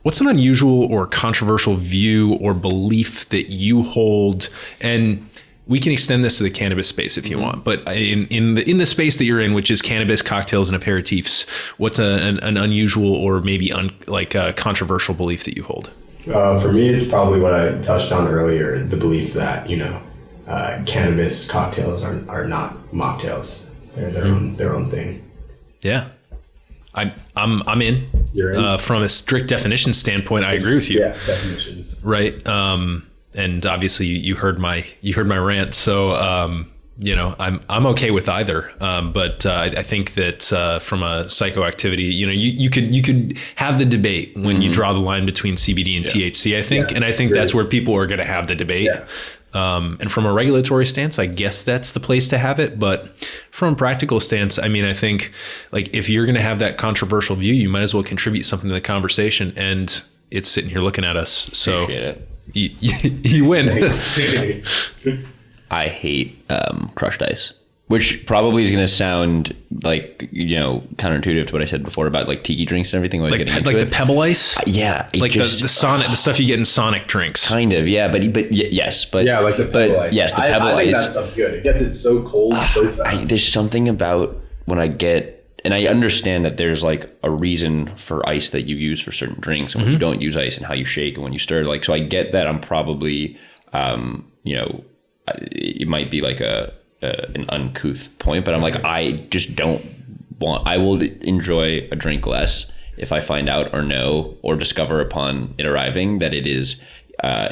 E: what's an unusual or controversial view or belief that you hold? And we can extend this to the cannabis space if you want, but in the space that you're in, which is cannabis, cocktails, and aperitifs, what's an unusual or maybe a controversial belief that you hold?
G: For me, it's probably what I touched on earlier, the belief that, cannabis cocktails are not mocktails. They're their own thing.
E: Yeah. I'm in.
G: You're in?
E: From a strict definition standpoint, I agree with you.
G: Yeah, definitions.
E: Right. And obviously you heard my rant. So, I'm okay with either. But I think that from a psychoactivity, you could have the debate when you draw the line between CBD and THC, I think. And I think that's where people are going to have the debate. Yeah. And from a regulatory stance, I guess that's the place to have it. But from a practical stance, I mean, I think, like, if you're going to have that controversial view, you might as well contribute something to the conversation. And it's sitting here looking at us. So you win.
F: I hate crushed ice, which probably is going to sound like, counterintuitive to what I said before about, like, tiki drinks and everything.
E: Like the pebble ice?
F: Yeah.
E: Like the stuff you get in Sonic drinks.
F: Kind of, yeah. But yes. But
G: yeah, like the pebble ice.
F: Yes, the pebble ice.
G: I think that stuff's good. It gets it so cold so fast.
F: There's something about when I get, and I understand that there's, like, a reason for ice that you use for certain drinks and when you don't use ice and how you shake and when you stir. Like, so I get that I'm probably, it might be like an uncouth point, but I'm like, I just don't want, I will enjoy a drink less if I find out or know or discover upon it arriving that it is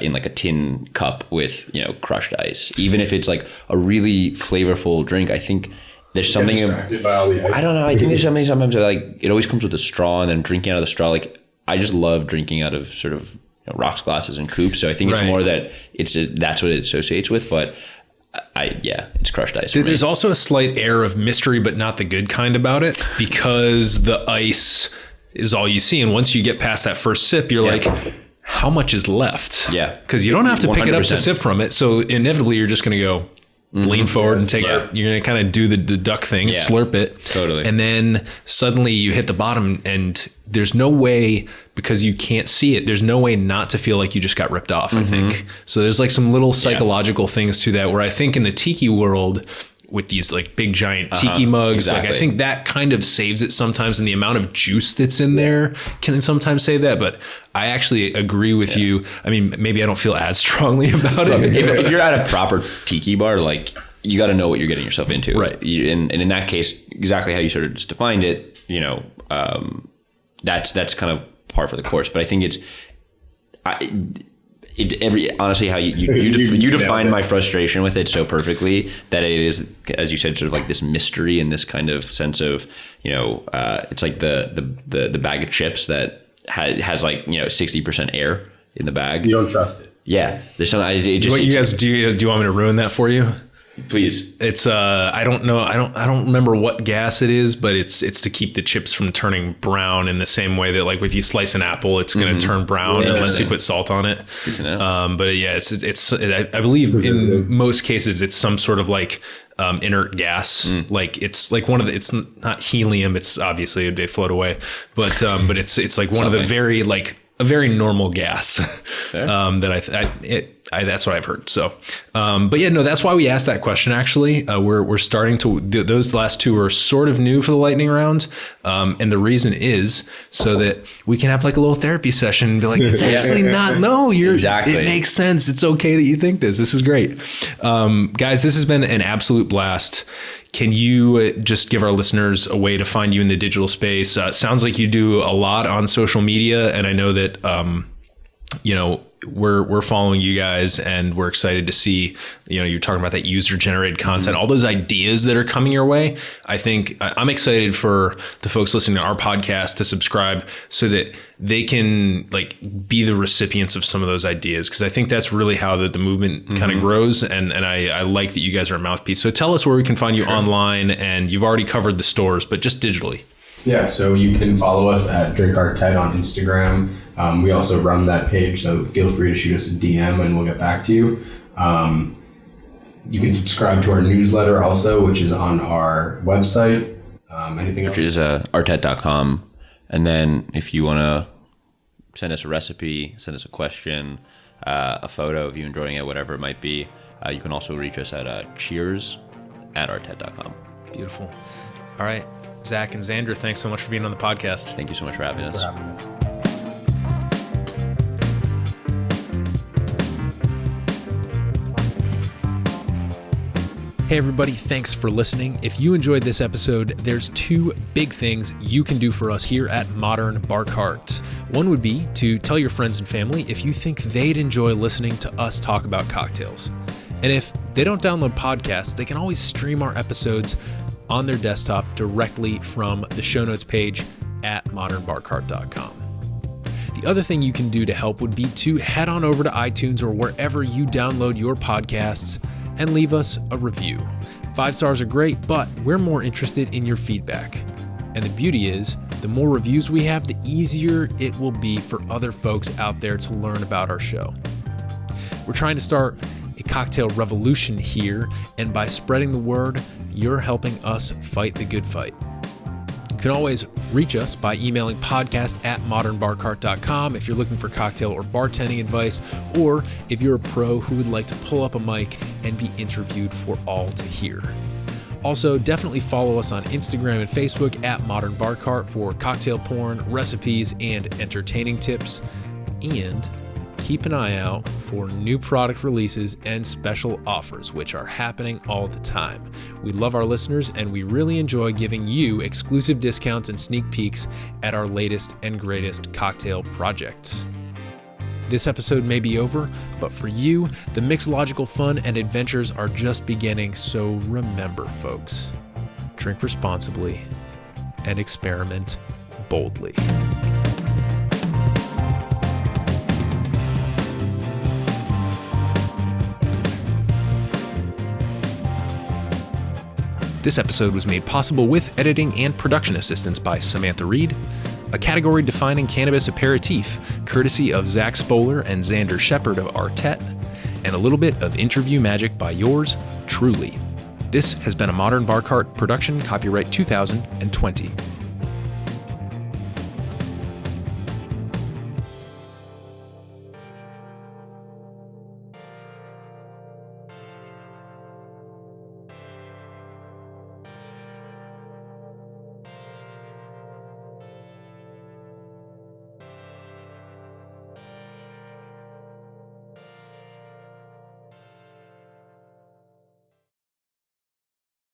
F: in, like, a tin cup with, crushed ice. Even if it's, like, a really flavorful drink, I think there's something, I don't know, I think there's something sometimes that, like, it always comes with a straw, and then drinking out of the straw, like, I just love drinking out of sort of rocks glasses and coupes. So I think it's more that that's what it associates with, but it's crushed ice.
E: There's also a slight air of mystery, but not the good kind about it, because the ice is all you see. And once you get past that first sip, you're like, how much is left?
F: Yeah.
E: Because you don't have to pick
F: 100%.
E: it up to sip from it. So inevitably you're just going to go lean forward and take it. You're going to kind of do the duck thing and slurp it.
F: Totally.
E: And then suddenly you hit the bottom, and there's no way, because you can't see it, there's no way not to feel like you just got ripped off, I think. So there's, like, some little psychological things to that, where I think in the tiki world, with these, like, big giant tiki mugs, like, I think that kind of saves it sometimes, and the amount of juice that's in there can sometimes save that. But I actually agree with you. I mean, maybe I don't feel as strongly about it.
F: If you're at a proper tiki bar, like, you got to know what you're getting yourself into.
E: Right.
F: And in that case, exactly how you sort of just defined it, that's kind of par for the course. But I think honestly, how you define my frustration with it so perfectly, that it is, as you said, sort of like this mystery and this kind of sense of, it's like the bag of chips that has like, 60% air in the bag.
G: You don't trust it.
F: Yeah. There's something.
E: Do you want me to ruin that for you?
F: Please.
E: It's I don't know. I don't remember what gas it is, but it's to keep the chips from turning brown, in the same way that, like, if you slice an apple, it's going to turn brown unless you put salt on it. But yeah, it's I believe in most cases it's some sort of, like, inert gas. Like, it's like it's not helium. It's obviously they float away, but it's like one of the very, like, a very normal gas that that's what I've heard. So, but yeah, no, that's why we asked that question. Actually, we're starting to, those last two are sort of new for the lightning round. And the reason is so that we can have, like, a little therapy session and be like, it's actually not, no, exactly. It makes sense. It's okay that you think this. This is great. Guys, this has been an absolute blast. Can you just give our listeners a way to find you in the digital space? It sounds like you do a lot on social media, and I know that, we're following you guys, and we're excited to see, you're talking about that user generated content, all those ideas that are coming your way. I think I'm excited for the folks listening to our podcast to subscribe so that they can be the recipients of some of those ideas. Cause I think that's really how the movement kind of grows. And I like that you guys are a mouthpiece. So tell us where we can find you online, and you've already covered the stores, but just digitally.
G: Yeah, so you can follow us at Drink Artet on Instagram. We also run that page, so feel free to shoot us a DM and we'll get back to you. You can subscribe to our newsletter also, which is on our website. Anything else?
F: Which is artet.com. And then if you want to send us a recipe, send us a question, a photo of you enjoying it, whatever it might be, you can also reach us at cheers@artet.com.
E: Beautiful. All right. Zach and Xander, thanks so much for being on the podcast.
F: Thank you so much for having us.
E: Hey everybody, thanks for listening. If you enjoyed this episode, there's 2 big things you can do for us here at Modern Bar Cart. One would be to tell your friends and family if you think they'd enjoy listening to us talk about cocktails. And if they don't download podcasts, they can always stream our episodes on their desktop directly from the show notes page at modernbarcart.com. The other thing you can do to help would be to head on over to iTunes or wherever you download your podcasts and leave us a review. 5 stars are great, but we're more interested in your feedback. And the beauty is, the more reviews we have, the easier it will be for other folks out there to learn about our show. We're trying to start a cocktail revolution here, and by spreading the word, you're helping us fight the good fight. You can always reach us by emailing podcast@modernbarcart.com if you're looking for cocktail or bartending advice, or if you're a pro who would like to pull up a mic and be interviewed for all to hear. Also, definitely follow us on Instagram and Facebook at Modern Bar Cart for cocktail porn, recipes, and entertaining tips. And keep an eye out for new product releases and special offers, which are happening all the time. We love our listeners, and we really enjoy giving you exclusive discounts and sneak peeks at our latest and greatest cocktail projects. This episode may be over, but for you, the mixological fun and adventures are just beginning. So remember, folks, drink responsibly and experiment boldly. This episode was made possible with editing and production assistance by Samantha Reed, a category-defining cannabis aperitif courtesy of Zach Spohler and Xander Shepard of Artet, and a little bit of interview magic by yours truly. This has been a Modern Bar Cart production, copyright 2020.